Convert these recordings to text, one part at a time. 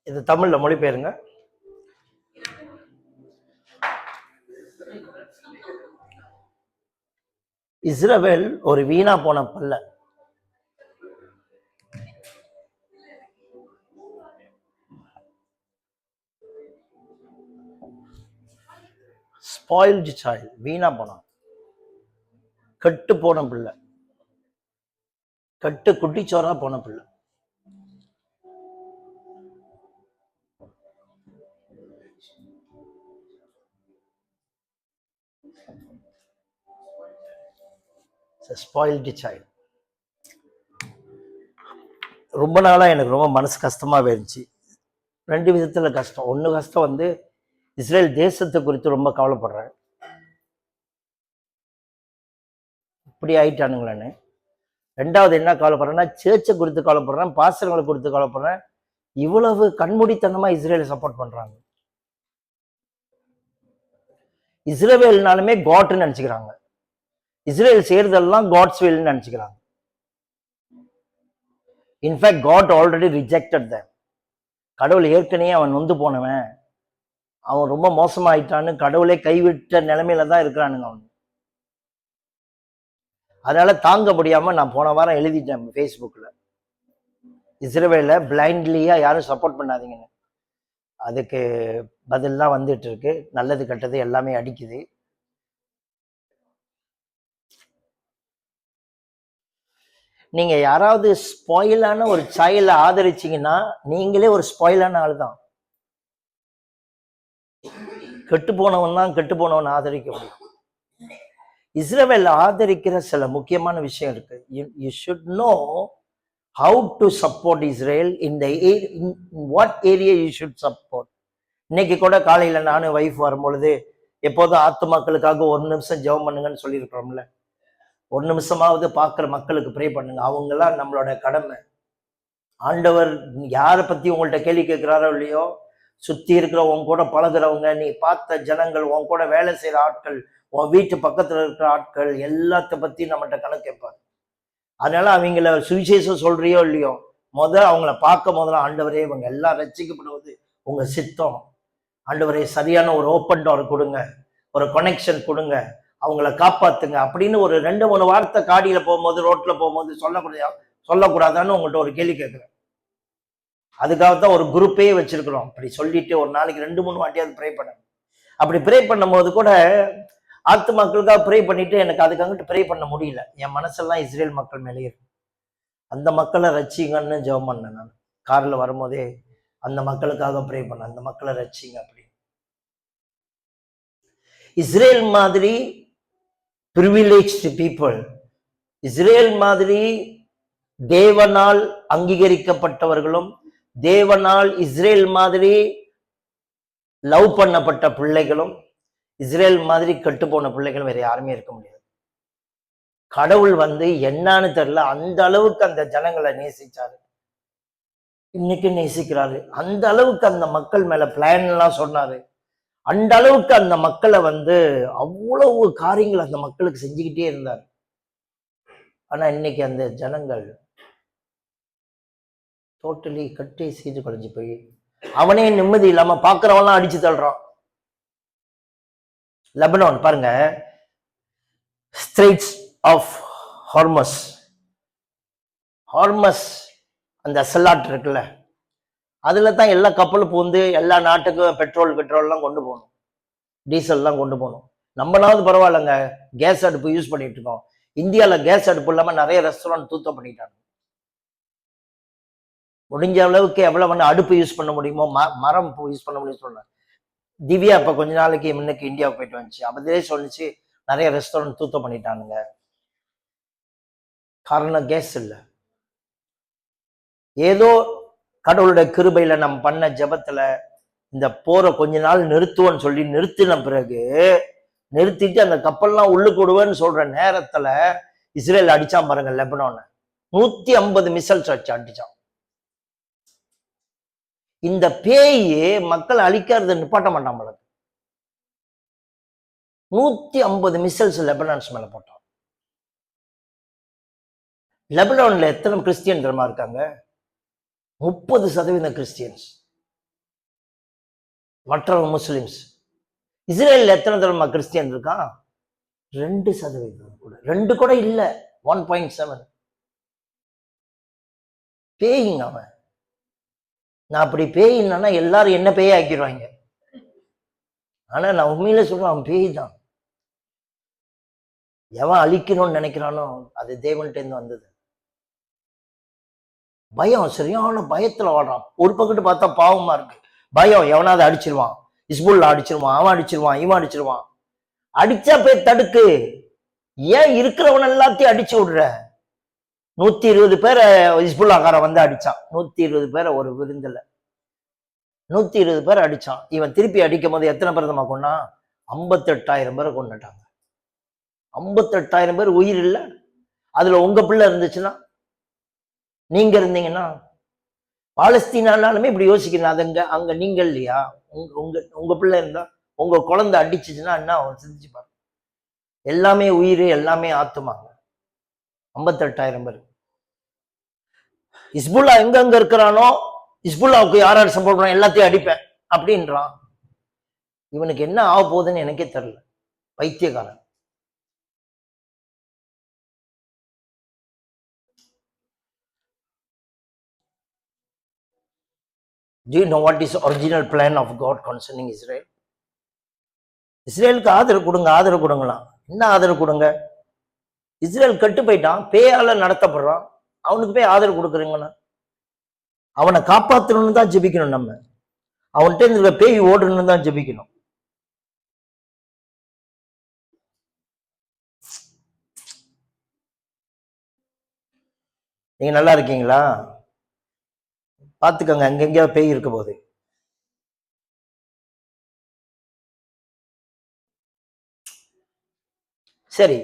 இது தமிழ்ல மொழிபெயருங்க. இஸ்ரவேல் ஒரு வீணா போன பல்ல. ஸ்பாயில்டு சைல்ட், வீணா போன, கெட்டு போன பிள்ளை, கட்டு குட்டிச்சோரா போன பிள்ளை. Spoiled child. ரொம்ப நாளா எனக்கு ரொம்ப மனசு கஷ்டமாவே இருந்துச்சு. ரெண்டு விதத்துல கஷ்டம். ஒண்ணு கஷ்டம் வந்து இஸ்ரேல் தேசத்தை குறித்து ரொம்ப கவலைப்படுறேன். இப்படி ஆயிட்டானுங்களான்னு. ரெண்டாவது என்ன கவலைப்படுறேன்னா, சேர்ச்சை குறித்து கவலைப்படுறேன், பாசங்களை குறித்து கவலைப்படுறேன். இவ்வளவு கண்மூடித்தனமா இஸ்ரேலை சப்போர்ட் பண்றாங்க. இஸ்ரேல்னாலுமே காட்னு நினைச்சுக்கிறாங்க. இஸ்ரேல் செய்யறதெல்லாம் காட்ஸ் வில்னு நினைச்சுக்கிறாங்க. In fact God already rejected them. கடவுள் ஏற்கனவே அவன் நொந்து போனவன், அவன் ரொம்ப மோசமாயிட்டான்னு கடவுளே கைவிட்ட நிலைமையில தான் இருக்கிறானுங்க அவன். அதனால தாங்க முடியாம நான் போன வாரம் எழுதிட்டேன் ஃபேஸ்புக்ல, இஸ்ரேலை பிளைண்ட்லியா யாரும் சப்போர்ட் பண்ணாதீங்கன்னு. அதுக்கு பதிலாம் வந்துட்டு இருக்கு. நல்லது கெட்டது எல்லாமே அடிக்குது. நீங்க யாராவது ஸ்பாயிலான ஒரு சைல்ட ஆதரிச்சீங்கன்னா நீங்களே ஒரு ஸ்பாயிலான ஆள் தான். கெட்டு போனவன் தான் கெட்டு போனவன் ஆதரிக்க முடியும். இஸ்ரேல் ஆதரிக்கிற சில முக்கியமான விஷயம் இருக்கு. You should know how to support Israel. In what area you should support. இன்னைக்கு கூட காலையில நானும் வைஃப் வரும்பொழுது எப்போதும் ஆத்துமாக்களுக்காக ஒரு நிமிஷம் ஜெபம் பண்ணுங்கன்னு சொல்லியிருக்கிறோம்ல. ஒரு நிமிஷமாவது பார்க்குற மக்களுக்கு ப்ரே பண்ணுங்க. அவங்கெல்லாம் நம்மளோட கடமை. ஆண்டவர் யாரை பத்தி உங்கள்கிட்ட கேள்வி கேட்கிறாரோ இல்லையோ, சுத்தி இருக்கிற உன் கூட பழகுறவங்க, நீ பார்த்த ஜனங்கள், உன் கூட வேலை செய்யற ஆட்கள், உன் வீட்டு பக்கத்துல இருக்கிற ஆட்கள், எல்லாத்த பத்தி நம்மகிட்ட கணக்கு கேட்பார். அதனால அவங்கள சுவிசேஷம் சொல்றியோ இல்லையோ, அவங்கள பார்க்க முதல்ல ஆண்டவரே இவங்க எல்லாம் ரட்சிக்கப்படுவது உங்க சித்தம், ஆண்டவரே சரியான ஒரு ஓப்பன் டோர் கொடுங்க, ஒரு கனெக்ஷன் கொடுங்க, அவங்கள காப்பாத்துங்க அப்படின்னு ஒரு 2-3 வார்த்தை காடியில போகும்போது, ரோட்ல போகும்போது சொல்லக்கூடாதான்னு உங்கள்கிட்ட ஒரு கேள்வி கேட்குறேன். அதுக்காகத்தான் ஒரு குரூப்பே வச்சிருக்கிறோம். அப்படி சொல்லிட்டு ஒரு நாளைக்கு 2-3 வாட்டியாவது ப்ரே பண்ண. அப்படி ப்ரே பண்ணும் போது கூட ஆத்து மக்களுக்காக ப்ரே பண்ணிட்டு எனக்கு அதுக்கு அங்கிட்டு ப்ரே பண்ண முடியல. என் மனசெல்லாம் இஸ்ரேல் மக்கள் மேலே இருக்கு. அந்த மக்களை ரட்சிங்கன்னு ஜெபம் பண்ணேன். நான் கார்ல வரும்போதே அந்த மக்களுக்காக ப்ரே பண்ணேன், அந்த மக்களை ரட்சிங்க அப்படி. இஸ்ரேல் மாதிரி பிரிவிலேஜ்டு பீப்புள், இஸ்ரேல் மாதிரி தேவனால் அங்கீகரிக்கப்பட்டவர்களும், தேவனால் இஸ்ரேல் மாதிரி லவ் பண்ணப்பட்ட பிள்ளைகளும், இஸ்ரேல் மாதிரி கெட்டு போன பிள்ளைகளும் வேற யாருமே இருக்க முடியாது. கடவுள் வந்து என்னன்னு தெரியல, அந்த அளவுக்கு அந்த ஜனங்களை நேசிச்சாரு, இன்னைக்கு நேசிக்கிறாரு. அந்த அளவுக்கு அந்த மக்கள் மேல பிளான் எல்லாம் சொன்னாரு. அந்த அளவுக்கு அந்த மக்களை வந்து அவ்வளவு காரியங்கள் அந்த மக்களுக்கு செஞ்சுக்கிட்டே இருந்தார். ஆனா இன்னைக்கு அந்த ஜனங்கள் டோட்டலி கட்டி சீது குறைஞ்சு போய் அவனே நிம்மதி இல்லாம பாக்குறவெல்லாம் அடிச்சு தள்ளுறான். லெபனான் பாருங்க, ஸ்ட்ரெய்ட்ஸ் ஆஃப் ஹார்மஸ், அந்த செல்லாட் இருக்குல்ல, அதுல தான் எல்லா கப்பலும் பூந்து எல்லா நாட்டுக்கும் பெட்ரோல்லாம் கொண்டு போகணும், டீசல்லாம் கொண்டு போகணும். நம்மளாவது பரவாயில்லைங்க, கேஸ் அடுப்பு யூஸ் பண்ணிட்டு இருக்கோம். இந்தியாவில் கேஸ் அடுப்பு இல்லாம நிறைய ரெஸ்டாரண்ட் தூத்தம் பண்ணிட்டாங்க. முடிஞ்ச அளவுக்கு எவ்வளவு அடுப்பு யூஸ் பண்ண முடியுமோ மரம் யூஸ் பண்ண முடியும் சொன்ன திவ்யா இப்ப கொஞ்ச நாளைக்கு முன்னுக்கு இந்தியாவுக்கு போயிட்டு வந்துச்சு. அப்பதே சொல்லிச்சு நிறைய ரெஸ்டாரண்ட் தூத்தம் பண்ணிட்டானுங்க. காரணம் கேஸ் இல்லை. ஏதோ கடவுளுடைய கிருபையில நம்ம பண்ண ஜபத்துல இந்த போரை கொஞ்ச நாள் நிறுத்துவோன்னு சொல்லி நிறுத்தின பிறகு, நிறுத்திட்டு அந்த கப்பல்லாம் உள்ளுக்கு விடுவேன்னு சொல்ற நேரத்துல இஸ்ரேல் அடிச்சான் பாருங்க லெபனான. 150 மிசைல்ஸ் அடிச்சான். இந்த பேயே மக்கள் அழிக்கிறது நிப்பாட்ட மாட்டான் போல. 150 மிசைல்ஸ் லெபனான்ஸ் மேல போட்டான். லெபனான்ல எத்தனை கிறிஸ்டியன் தெரியுமா இருக்காங்க? 30% கிறிஸ்டியன்ஸ். மற்ற முஸ்லிம்ஸ். இஸ்ரேல் எத்தனை தடவை கிறிஸ்டியன் இருக்கான்? 2% கூட, 2 கூட இல்ல, 1.7. பேயிங்க அவன். நான் அப்படி பேயின்னா எல்லாரும் என்ன பேய் ஆக்கிடுவாங்க. ஆனா நான் உண்மையில சொல்றேன், அவன் பேய் தான். எவன் அழிக்கணும்னு நினைக்கிறானோ அது தேவன்கிட்ட இருந்து வந்தது. பயம், சரியான பயத்துல வாடுறான். ஒரு பக்கத்து பார்த்தா பாவமா இருக்கு. பயம், எவனாவது அடிச்சிருவான், இஸ்புல்லா அடிச்சிருவான், அவன் அடிச்சிருவான், இவன் அடிச்சிருவான். அடிச்சா போய் தடுக்கு. ஏன் இருக்கிறவன் எல்லாத்தையும் அடிச்சு விடுற? 120 பேரை இஸ்புல்லாக்காரன் வந்து அடிச்சான். 120 பேரை ஒரு விருந்துல 120 பேரை அடிச்சான். இவன் திருப்பி அடிக்கும் போது எத்தனை பேர் தான் கொண்டா? 58,000 பேரை கொண்டுட்டாங்க. 58,000 பேர் உயிர் இல்லை. அதுல உங்க பிள்ளை இருந்துச்சுன்னா, நீங்க இருந்தீங்கன்னா, பாலஸ்தீனாலுமே இப்படி யோசிக்கணும். அதுங்க அங்க நீங்க இல்லையா? உங்க பிள்ளை இருந்தா, உங்க குழந்தை அடிச்சுச்சுன்னா என்ன அவன் சிந்திச்சு பாரு. எல்லாமே உயிர், எல்லாமே ஆத்துமாங்க. 58,000 பேர். இஸ்புல்லா எங்க இருக்கிறானோ, இஸ்புல்லாவுக்கு யார் சப்போர்ட் பண்ண எல்லாத்தையும் அடிப்பேன் அப்படின்றான். இவனுக்கு என்ன ஆக போகுதுன்னு எனக்கே தெரியல. பைத்தியக்காரன். Do you know what is the original plan of God concerning Israel? இஸ்ரேலுக்கு ஆதரவு கொடுங்க, ஆதரவு கொடுங்களாம். என்ன ஆதரவு கொடுங்க? இஸ்ரேல் கட்டு போயிட்டான், பேயால நடத்தப்படுறான். அவனுக்கு போய் ஆதரவு கொடுக்குறீங்கன்னா, அவனை காப்பாற்றணும்னு தான் ஜெபிக்கணும். நம்ம அவன்கிட்ட இந்த பேய் ஓடணும்னு தான் ஜெபிக்கணும். நீங்க நல்லா இருக்கீங்களா? பார்த்துக்கோங்க, அங்கெங்கேயோ பேய் இருக்க போது. சரி,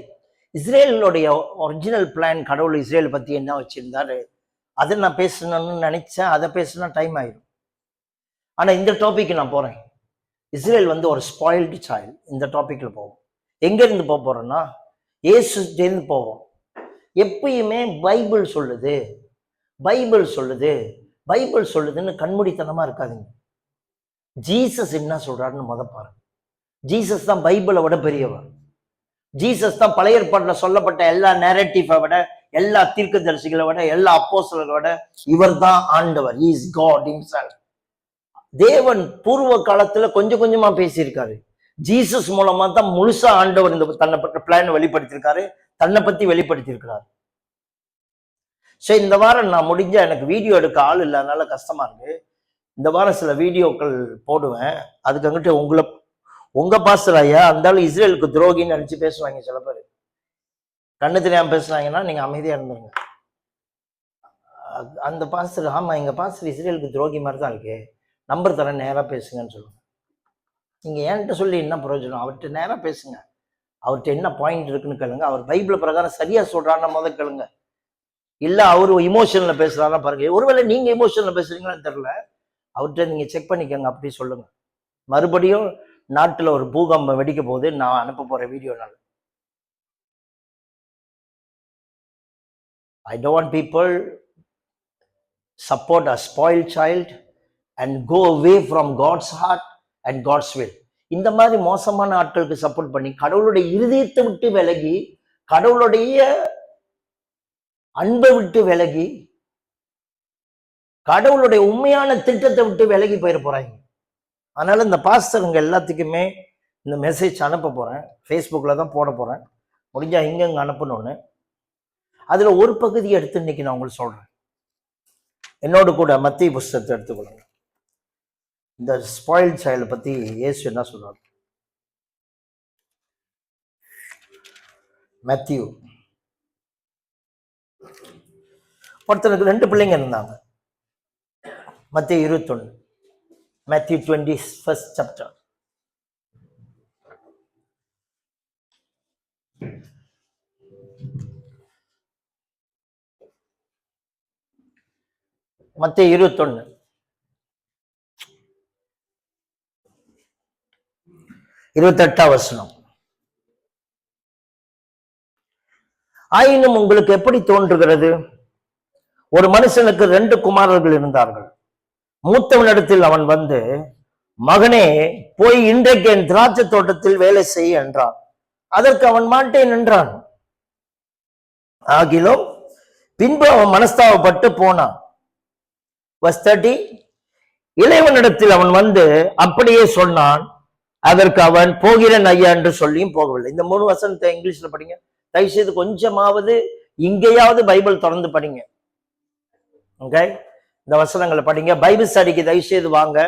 இஸ்ரேலுடைய ஒரிஜினல் பிளான், கடவுள் இஸ்ரேல் பத்தி என்ன வச்சிருந்தாரு, அதை நான் பேசணும்னு நினைச்சேன். அதை பேசினா டைம் ஆயிடும். ஆனா இந்த டாபிக் நான் போறேன். இஸ்ரேல் வந்து ஒரு ஸ்பாயில்டு சைல்டு. இந்த டாபிக்ல போவோம். எங்க இருந்து போறோம்னா, இயேசுட்டேருந்து போவோம். எப்பயுமே பைபிள் சொல்லுது, பைபிள் சொல்லுது, பைபிள் சொல்லுதுன்னு கண்மூடித்தனமா இருக்காதுங்க. ஜீசஸ் என்ன சொல்றாருன்னு முத பாருங்க. ஜீசஸ் தான் பைபிளை விட பெரியவர். ஜீசஸ் தான் பழைய ஏற்பாட்டுல சொல்லப்பட்ட எல்லா நேரட்டிவை விட, எல்லா தீர்க்கதரிசிகளை விட, எல்லா அப்போஸ்தலரை விட இவர் தான் ஆண்டவர். He is God himself. தேவன் பூர்வ காலத்துல கொஞ்சம் கொஞ்சமா பேசியிருக்காரு. ஜீசஸ் மூலமா தான் முழுசா ஆண்டவர் இந்த தன்னை பட்ட பிளான் வெளிப்படுத்தியிருக்காரு, தன்னை பத்தி வெளிப்படுத்தியிருக்கிறார். சோ இந்த வாரம் நான் முடிஞ்ச, எனக்கு வீடியோ எடுக்க ஆள் இல்லாதனால கஷ்டமா இருக்கு. இந்த வாரம் சில வீடியோக்கள் போடுவேன். அதுக்கு அங்கிட்ட உங்க பாஸ்டர் ஐயா அந்தாலும் இஸ்ரேலுக்கு துரோகின்னு நினைச்சு பேசுவாங்க சில பேர். கண்ணு தெரியாம பேசுறாங்கன்னா நீங்க அமைதியா இருந்துருங்க. அந்த பாஸ்டர், ஆமா எங்க பாஸ்டர் இஸ்ரேலுக்கு துரோகி மாதிரி தான் இருக்கு, நம்பர் தரேன், நேரா பேசுங்கன்னு சொல்லுங்க. நீங்க என்கிட்ட சொல்லி என்ன பிரயோஜனம்? அவர்கிட்ட நேரா பேசுங்க. அவர்கிட்ட என்ன பாயிண்ட் இருக்குன்னு கேளுங்க. அவர் பைபிள் பிரகாரம் சரியா சொல்றான்னு முதல் கேளுங்க. இல்ல அவரு இமோஷன்ல பேசுறாருன்னா பாருங்க. ஒருவேளை நீங்க இமோஷன்ல பேசுறீங்களான்னு தெரியல, அவர்கிட்ட நீங்க செக் பண்ணிக்கோங்க. அப்படி சொல்லுங்க. மறுபடியும் நாட்டுல ஒரு பூகம்பம் வெடிக்க போது நான் அனுப்ப போற வீடியோனால. I don't want people support a spoiled child and go away from God's heart and God's will. இந்த மாதிரி மோசமான ஆட்களுக்கு சப்போர்ட் பண்ணி கடவுளுடைய இருதயத்தை விட்டு விலகி, கடவுளுடைய அன்பை விட்டு விலகி, கடவுளுடைய உண்மையான திட்டத்தை விட்டு விலகி போயிட போறாங்க. அதனால இந்த பாஸ்டருங்க எல்லாத்துக்குமே இந்த மெசேஜ் அனுப்ப போறேன். ஃபேஸ்புக்ல தான் போட போறேன். முடிஞ்சா இங்க அனுப்பணும்னு. அதுல ஒரு பகுதியை எடுத்து இன்னைக்கு நான் உங்களுக்கு சொல்றேன். என்னோடு கூட மத்திய புஸ்தகத்தை எடுத்துக்கொள்ளுங்க. இந்த ஸ்பாயில்ட் சைல்டு பத்தி இயேசு என்ன சொல்றாரு? மத்தியூ. ஒருத்தனுக்கு 2 பிள்ளைங்க இருந்தாங்க. மத்திய 21, Matthew 21st chapter. மத்திய 21 28ஆம் வசனம். ஆயினும் உங்களுக்கு எப்படி தோன்றுகிறது? ஒரு மனுஷனுக்கு 2 குமாரர்கள் இருந்தார்கள். மூத்தவனிடத்தில் அவன் வந்து, மகனே போய் இன்றைக்கு என் திராட்சை தோட்டத்தில் வேலை செய்ய என்றான். அதற்கு அவன் மாட்டேன் என்றான். ஆகிலும் பின்பு அவன் மனஸ்தாபப்பட்டு போனான். verse 30, இளைவனிடத்தில் அவன் வந்து அப்படியே சொன்னான். அதற்கு அவன் போகிறேன் ஐயா என்று சொல்லியும் போகவில்லை. இந்த 3 வசனத்தை இங்கிலீஷ்ல படிங்க தயவு செய்து. கொஞ்சமாவது இங்கேயாவது பைபிள் திறந்து படிங்க. ஓகே, இந்த வசனங்களை படிங்க. பைபிள் ஸ்டடிக்கு தயவு செய்து வாங்க.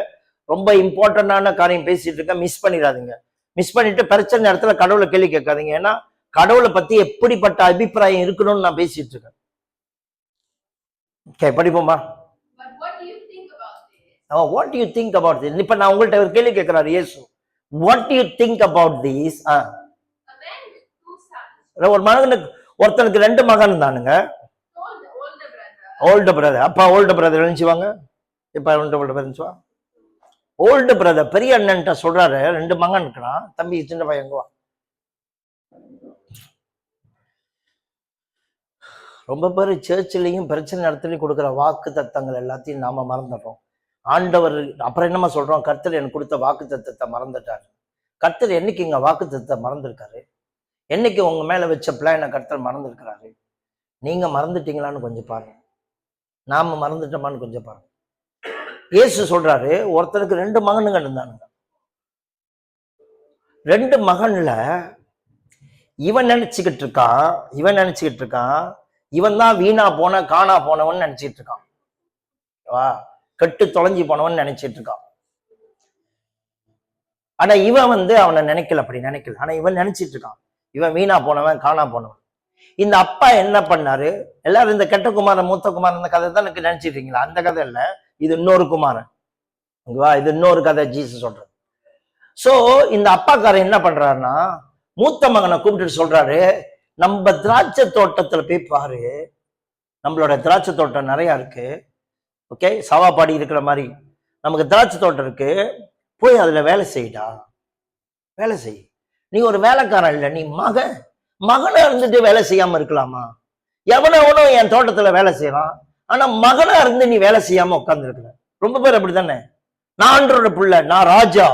ரொம்ப இம்பார்ட்டன்டான காரியம் பேசிட்டு இருக்க, மிஸ் பண்ணிடாதீங்க. மிஸ் பண்ணிட்டு பிரச்சனை நேரத்துல கடவுளை கேள்வி கேட்காதீங்க. ஏன்னா கடவுளை பத்தி எப்படிப்பட்ட அபிப்பிராயம் இருக்கணும்னு நான் பேசிட்டு இருக்கேன். Okay, படிப்போமா? What do you think about this? இப்ப நான் உங்கள்ட்ட ஒரு கேள்வி கேட்கிறாரு இயேசு. What do you think about this? ஒரு மகனுக்கு, ஒருத்தனுக்கு 2 மகன் தானுங்க. Old brother. அப்பா ஓல்டு பிரதர் எழுந்துச்சுவாங்க. இப்ப ஓல்டு பிரதர் எழுந்துச்சுவா. ஓல்டு பிரதர் பெரிய அண்ணன்ட்ட சொல்றாரு, 2 மகன் இருக்கிறான், தம்பி சின்ன பையங்குவா. ரொம்ப பேர் சர்ச்சிலையும் பிரச்சனை நடத்திலையும் கொடுக்குற வாக்கு தத்தங்கள் எல்லாத்தையும் நாம மறந்துடுறோம். ஆண்டவர் அப்புறம் என்னமா சொல்றோம், கர்த்தர் எனக்கு கொடுத்த வாக்கு தத்தத்தை மறந்துட்டாரு. கர்த்தர் என்னைக்கு இங்க வாக்கு தத்தத்தை மறந்துருக்காரு? என்னைக்கு உங்க மேல வச்ச பிளானை கர்த்தர் மறந்துருக்கிறாரு? நீங்க மறந்துட்டீங்களான்னு கொஞ்சம் பாருங்க, நாம மறந்துட்டோமான்னு கொஞ்சம் பாருங்க. இயேசு சொல்றாரு, ஒருத்தருக்கு 2 மகனுங்க இருந்தானுங்க. 2 மகன்ல இவன் நினைச்சுக்கிட்டு இருக்கான் இவன் தான் வீணா போன காணா போனவன் நினைச்சிட்டு இருக்கான். கெட்டு தொலைஞ்சி போனவன் நினைச்சிட்டு இருக்கான். ஆனா இவன் அவனை நினைக்கல, அப்படி நினைக்கல. ஆனா இவன் நினைச்சிட்டு இருக்கான் இவன் வீணா போனவன் காணா போனவன். இந்த அப்பா என்ன பண்ணாரு? எல்லாரும் இந்த கெட்ட குமாரன் மூத்த குமாரன் இந்த கதை தான் எனக்கு நினைச்சிட்டு இருக்கீங்களா? அந்த கதை இல்ல, இது இன்னொரு குமாரன். இது இன்னொரு கதை ஜீசஸ் சொல்றது. சோ இந்த அப்பாக்காரன் என்ன பண்றாருன்னா, மூத்த மகனை கூப்பிட்டு சொல்றாரு, நம்ம திராட்சை தோட்டத்துல போய் பாரு, நம்மளோட திராட்சை தோட்டம் நிறைய இருக்கு. ஓகே, சவாப்பாடி இருக்கிற மாதிரி நமக்கு திராட்சை தோட்டம் இருக்கு, போய் அதுல வேலை செய்யடா, வேலை செய். நீ ஒரு வேலைக்காரன் இல்லை, நீ மகனா இருந்துட்டு வேலை செய்யாம இருக்கலாமா? எவனோ என் தோட்டத்துல வேலை செய்யறான், ஆனா மகனா இருந்து நீ வேலை செய்யாம உட்கார்ந்து இருக்கிற. ரொம்ப பேர் அப்படித்தானே. நான் ஆண்டவரோட பிள்ளை, நான் ராஜா,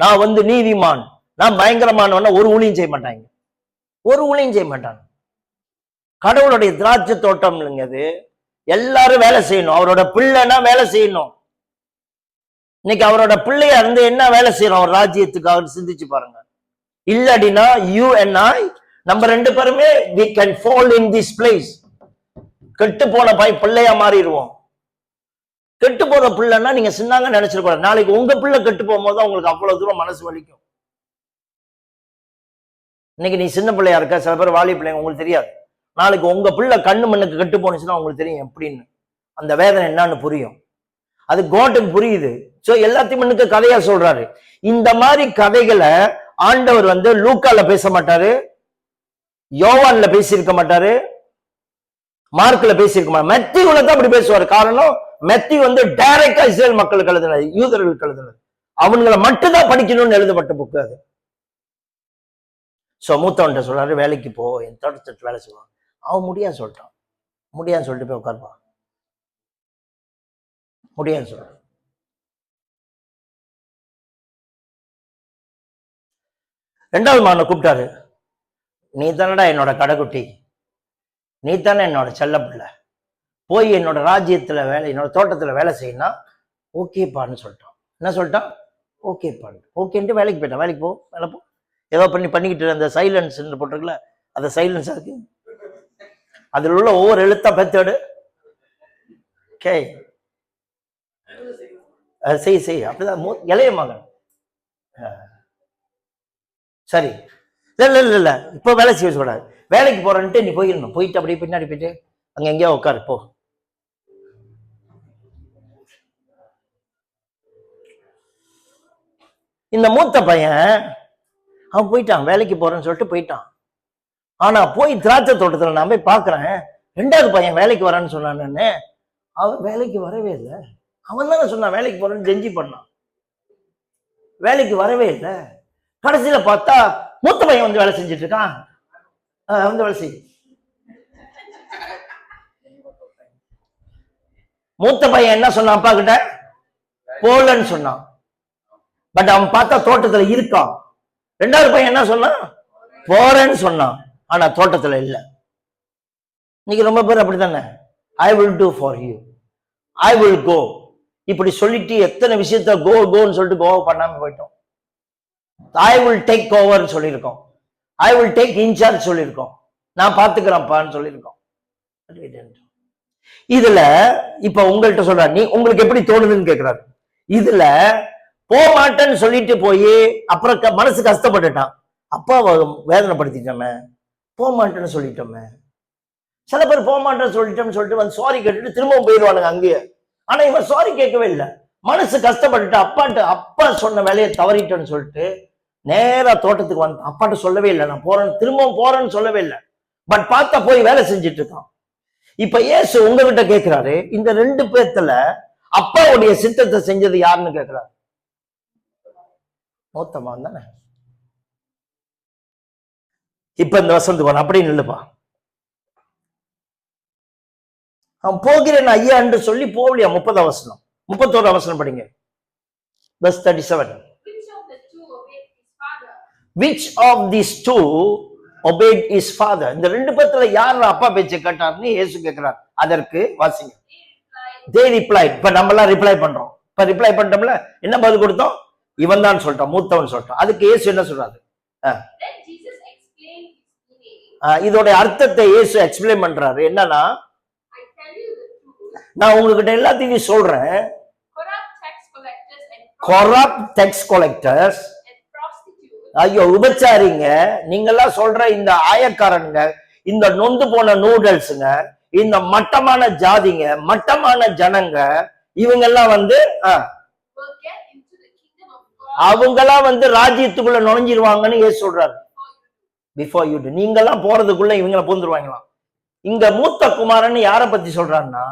நான் நீதிமான், நான் பயங்கரமானவன ஒரு ஊழியம் செய்ய மாட்டாங்க, ஒரு ஊழியம் செய்ய மாட்டாங்க. கடவுளுடைய திராட்சை தோட்டம் இல்லைங்க, எல்லாரும் வேலை செய்யணும். அவரோட பிள்ளைன்னா வேலை செய்யணும். இன்னைக்கு அவரோட பிள்ளையா இருந்து என்ன வேலை செய்யறோம் அவர் ராஜ்யத்துக்காக சிந்திச்சு பாருங்க. இல்லடினா யூ அண்ட் ஐ, நம்ம 2 பேருமே we can fall in this place. கெட்டு போன பிள்ளையா மாறிடுவோம். கெட்டு போற பிள்ளைன்னா நீங்க சின்னாங்க நினைச்சிருக்கூடாது. நாளைக்கு உங்க பிள்ளை கெட்டு போகும்போது உங்களுக்கு அவ்வளவு தூரம் மனசு வலிக்கும். இன்னைக்கு நீ சின்ன பிள்ளையா இருக்க, சில பேர் வாலி பிள்ளைங்க, உங்களுக்கு தெரியாது. நாளைக்கு உங்க பிள்ளை கண்ணு மண்ணுக்கு கெட்டு போனுச்சுன்னா உங்களுக்கு தெரியும் எப்படின்னு, அந்த வேதனை என்னன்னு புரியும். அது கோட்டுக்கு புரியுது. சோ எல்லாத்தையும் மண்ணுக்கு கதையா சொல்றாரு. இந்த மாதிரி கதைகளை ஆண்டவர் லூக்கால பேச மாட்டாரு, யோவான்ல பேசியிருக்க மாட்டாரு, மார்க்ல பேசியிருக்க மாட்டாரு, மெத்தியூல தான் அப்படி பேசுவாரு. காரணம், மெத்தியூ டைரக்டா இஸ்ரேல் மக்களுக்கு எழுதுனது, யூதர்களுக்கு எழுதுனது. அவங்களை மட்டும்தான் படிக்கணும்னு எழுதப்பட்ட புக்கு அது. சோ மூத்தவன்ட்ட சொல்றாரு, வேலைக்கு போ, என் தோட்டத்துக்கு வேலை செய்வான். அவன் முடியாது சொல்லிட்டான். முடியாதுன்னு சொல்லிட்டு போய் உட்காருப்பான். முடியாதுன்னு சொல்றான். ரெண்டாவது மகனை கூப்பிட்டாரு, நீ தானடா என்னோட கடைக்குட்டி, நீ தானே என்னோட செல்ல பிள்ளை, போய் என்னோட ராஜ்யத்துல வேலை, என்னோட தோட்டத்துல வேலை செய்யணும். ஓகேப்பான்னு சொல்லிட்டான். என்ன சொல்லிட்டான்? ஓகேப்பான்னு. ஓகேன்ட்டு வேலைக்கு போயிட்டான். வேலைக்கு போ, வேலை போ. ஏதோ பண்ணிக்கிட்டு அந்த சைலன்ஸ் போட்டிருக்கல, அந்த சைலன்ஸ் இருக்கு, அதில் உள்ள ஒவ்வொரு எழுத்தா பெத்தோடு கே செய் அப்படிதான் இளைய மகன். சரி, இல்ல இப்ப வேலை செய்ய சொல்றாரு. வேலைக்கு போறேன்ட்டு நீ போயிடணும். போயிட்டு அப்படியே பின்னாடி போயிட்டு அங்க எங்கேயோ உட்காரு போ. இந்த மூத்த பையன் அவன் போயிட்டான், வேலைக்கு போறேன்னு சொல்லிட்டு போயிட்டான். ஆனா போய் திராட்சை தோட்டத்துல நான் போய் பாக்குறேன், 2வது பையன் வேலைக்கு வரான்னு சொன்னான்னு. அவன் வேலைக்கு வரவே இல்லை. அவன் தானே சொன்னான் வேலைக்கு போறேன்னு கெஞ்சி பண்ணான், வேலைக்கு வரவே இல்லை. கடைசியில பார்த்தா மூத்த பையன் வேலை செஞ்சுட்டு இருக்கான். வேலை செய். மூத்த பையன் என்ன சொன்னான்? அப்பா கிட்ட போலன்னு சொன்னான். பட் அவன் பார்த்தா தோட்டத்துல இருக்கான். ரெண்டாவது பையன் என்ன சொன்னான்? போறேன்னு சொன்னான், ஆனா தோட்டத்துல இல்ல. இன்னைக்கு ரொம்ப பேர் அப்படித்தானே, I will do for you, I will go, இப்படி சொல்லிட்டு எத்தனை விஷயத்த கோன்னு சொல்லிட்டு கோவா பண்ணாம போயிட்டோம். ஐ வில் டேக் ஓவர் சொல்லியிருக்கோம், ஐ வில் டேக் இன்சார்ஜ் சொல்லியிருக்கோம், நான் பாத்துக்கிறேன்ப்பான்னு சொல்லியிருக்கோம். இதுல இப்ப உங்கள்கிட்ட சொல்றாரு, நீ உங்களுக்கு எப்படி தோணுதுன்னு கேட்கிறாரு. இதுல போக மாட்டேன்னு சொல்லிட்டு போய் அப்புறம் மனசு கஷ்டப்பட்டுட்டான், அப்பா வேதனைப்படுத்திட்டோமே, போக மாட்டேன்னு சொல்லிட்டோமே. சில பேர் போக மாட்டேன்னு சொல்லிட்டோம்னு சொல்லிட்டு வந்து சாரி கேட்டுட்டு திரும்பவும் போயிடுவானுங்க அங்கேயே. ஆனா இவன் சாரி கேட்கவே இல்லை, மனசு கஷ்டப்பட்டுட்டு அப்பா சொன்ன வேலையை தவறிட்டேன்னு சொல்லிட்டு நேரா தோட்டத்துக்கு வந்து அப்பாட்ட சொல்லவே இல்லை, நான் போறேன் திரும்பவும் போறேன்னு சொல்லவே இல்லை. பட் பார்த்தா போய் வேலை செஞ்சிட்டு இருக்கான். இப்ப இயேசு உங்ககிட்ட கேட்கிறாரு, இந்த ரெண்டு பேர்த்துல அப்பாவுடைய சித்தத்தை செஞ்சது யாருன்னு கேட்கிறாரு. மூத்தமான் தானே. இப்ப இந்த வசந்துவான் அப்படின்னு இல்லப்பா, அவன் போகிறேன் ஐயா என்று சொல்லி போகலையா. 30 வசனம் 31 வசனம் படிங்க. verse 37. Which of these two obeyed his father? இந்த ரெண்டு பேர்த்துல யார் அப்பா பேச்சை கேட்டார்னு இயேசு கேட்கிறார். அதற்கு வாசிங்க. they replied. இப்ப நம்ம எல்லாம் ரிப்ளை பண்றோம். இப்ப ரிப்ளை பண்ணிட்டோம்ல, என்ன பதில் கொடுத்தோம்? இவன் தான் சொல்லிட்டான், மூத்தவன் சொல்லிட்டான். அதுக்கு இயேசு என்ன சொல்றாரு? இதோட அர்த்தத்தை இயேசு எக்ஸ்பிளைன் பண்றாரு. என்னன்னா, நான் உங்ககிட்ட எல்லாத்தையும் சொல்றேன், corrupt tax collectors, ஐயோ உபச்சாரிங்க, நீங்கெல்லாம் சொல்ற இந்த ஆயக்காரனுங்க, இந்த நொந்து போன நூடல்ஸுங்க, இந்த மட்டமான ஜாதிங்க, மட்டமான ஜனங்க, இவங்கெல்லாம் வந்து அவங்கெல்லாம் வந்து ராஜ்யத்துக்குள்ள நுழைஞ்சிருவாங்கன்னு ஏன் சொல்றாரு. பிஃபோர் யூ டு, நீங்கெல்லாம் போறதுக்குள்ள இவங்களை பூந்துருவாங்களாம். இங்க மூத்த குமாரன் யார பத்தி சொல்றாருன்னா,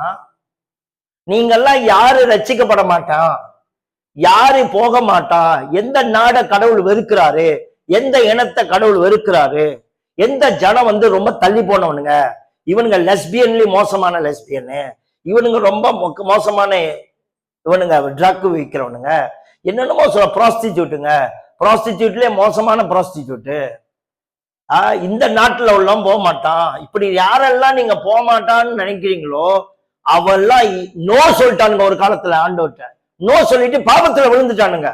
நீங்கெல்லாம் யாரு ரட்சிக்கப்பட மாட்டான், யாரு போக மாட்டான், எந்த நாட கடவுள் வெறுக்கிறாரு, எந்த இனத்தை கடவுள் வெறுக்கிறாரு, எந்த ஜனம் வந்து ரொம்ப தள்ளி போனவனுங்க, இவனுங்க லெஸ்பியன்லி மோசமான லெஸ்பியனு, இவனுங்க ரொம்ப மோசமான இவனுங்க ட்ரக் விற்கிறவனுங்க, என்னென்னமோ சொல்ல, ப்ராஸ்டிடியூட்டுங்க, ப்ராஸ்டிடியூட்லயே மோசமான ப்ராஸ்டிடியூட்டு, இந்த நாட்டுல உள்ள போக மாட்டான். இப்படி யாரெல்லாம் நீங்க போக மாட்டான்னு நினைக்கிறீங்களோ அவெல்லாம் நோ சொல்லிட்டானுங்க. ஒரு காலத்துல ஆண்டவர்கிட்ட நோ சொல்லிட்டு பாவத்துல விழுந்துட்டானுங்க.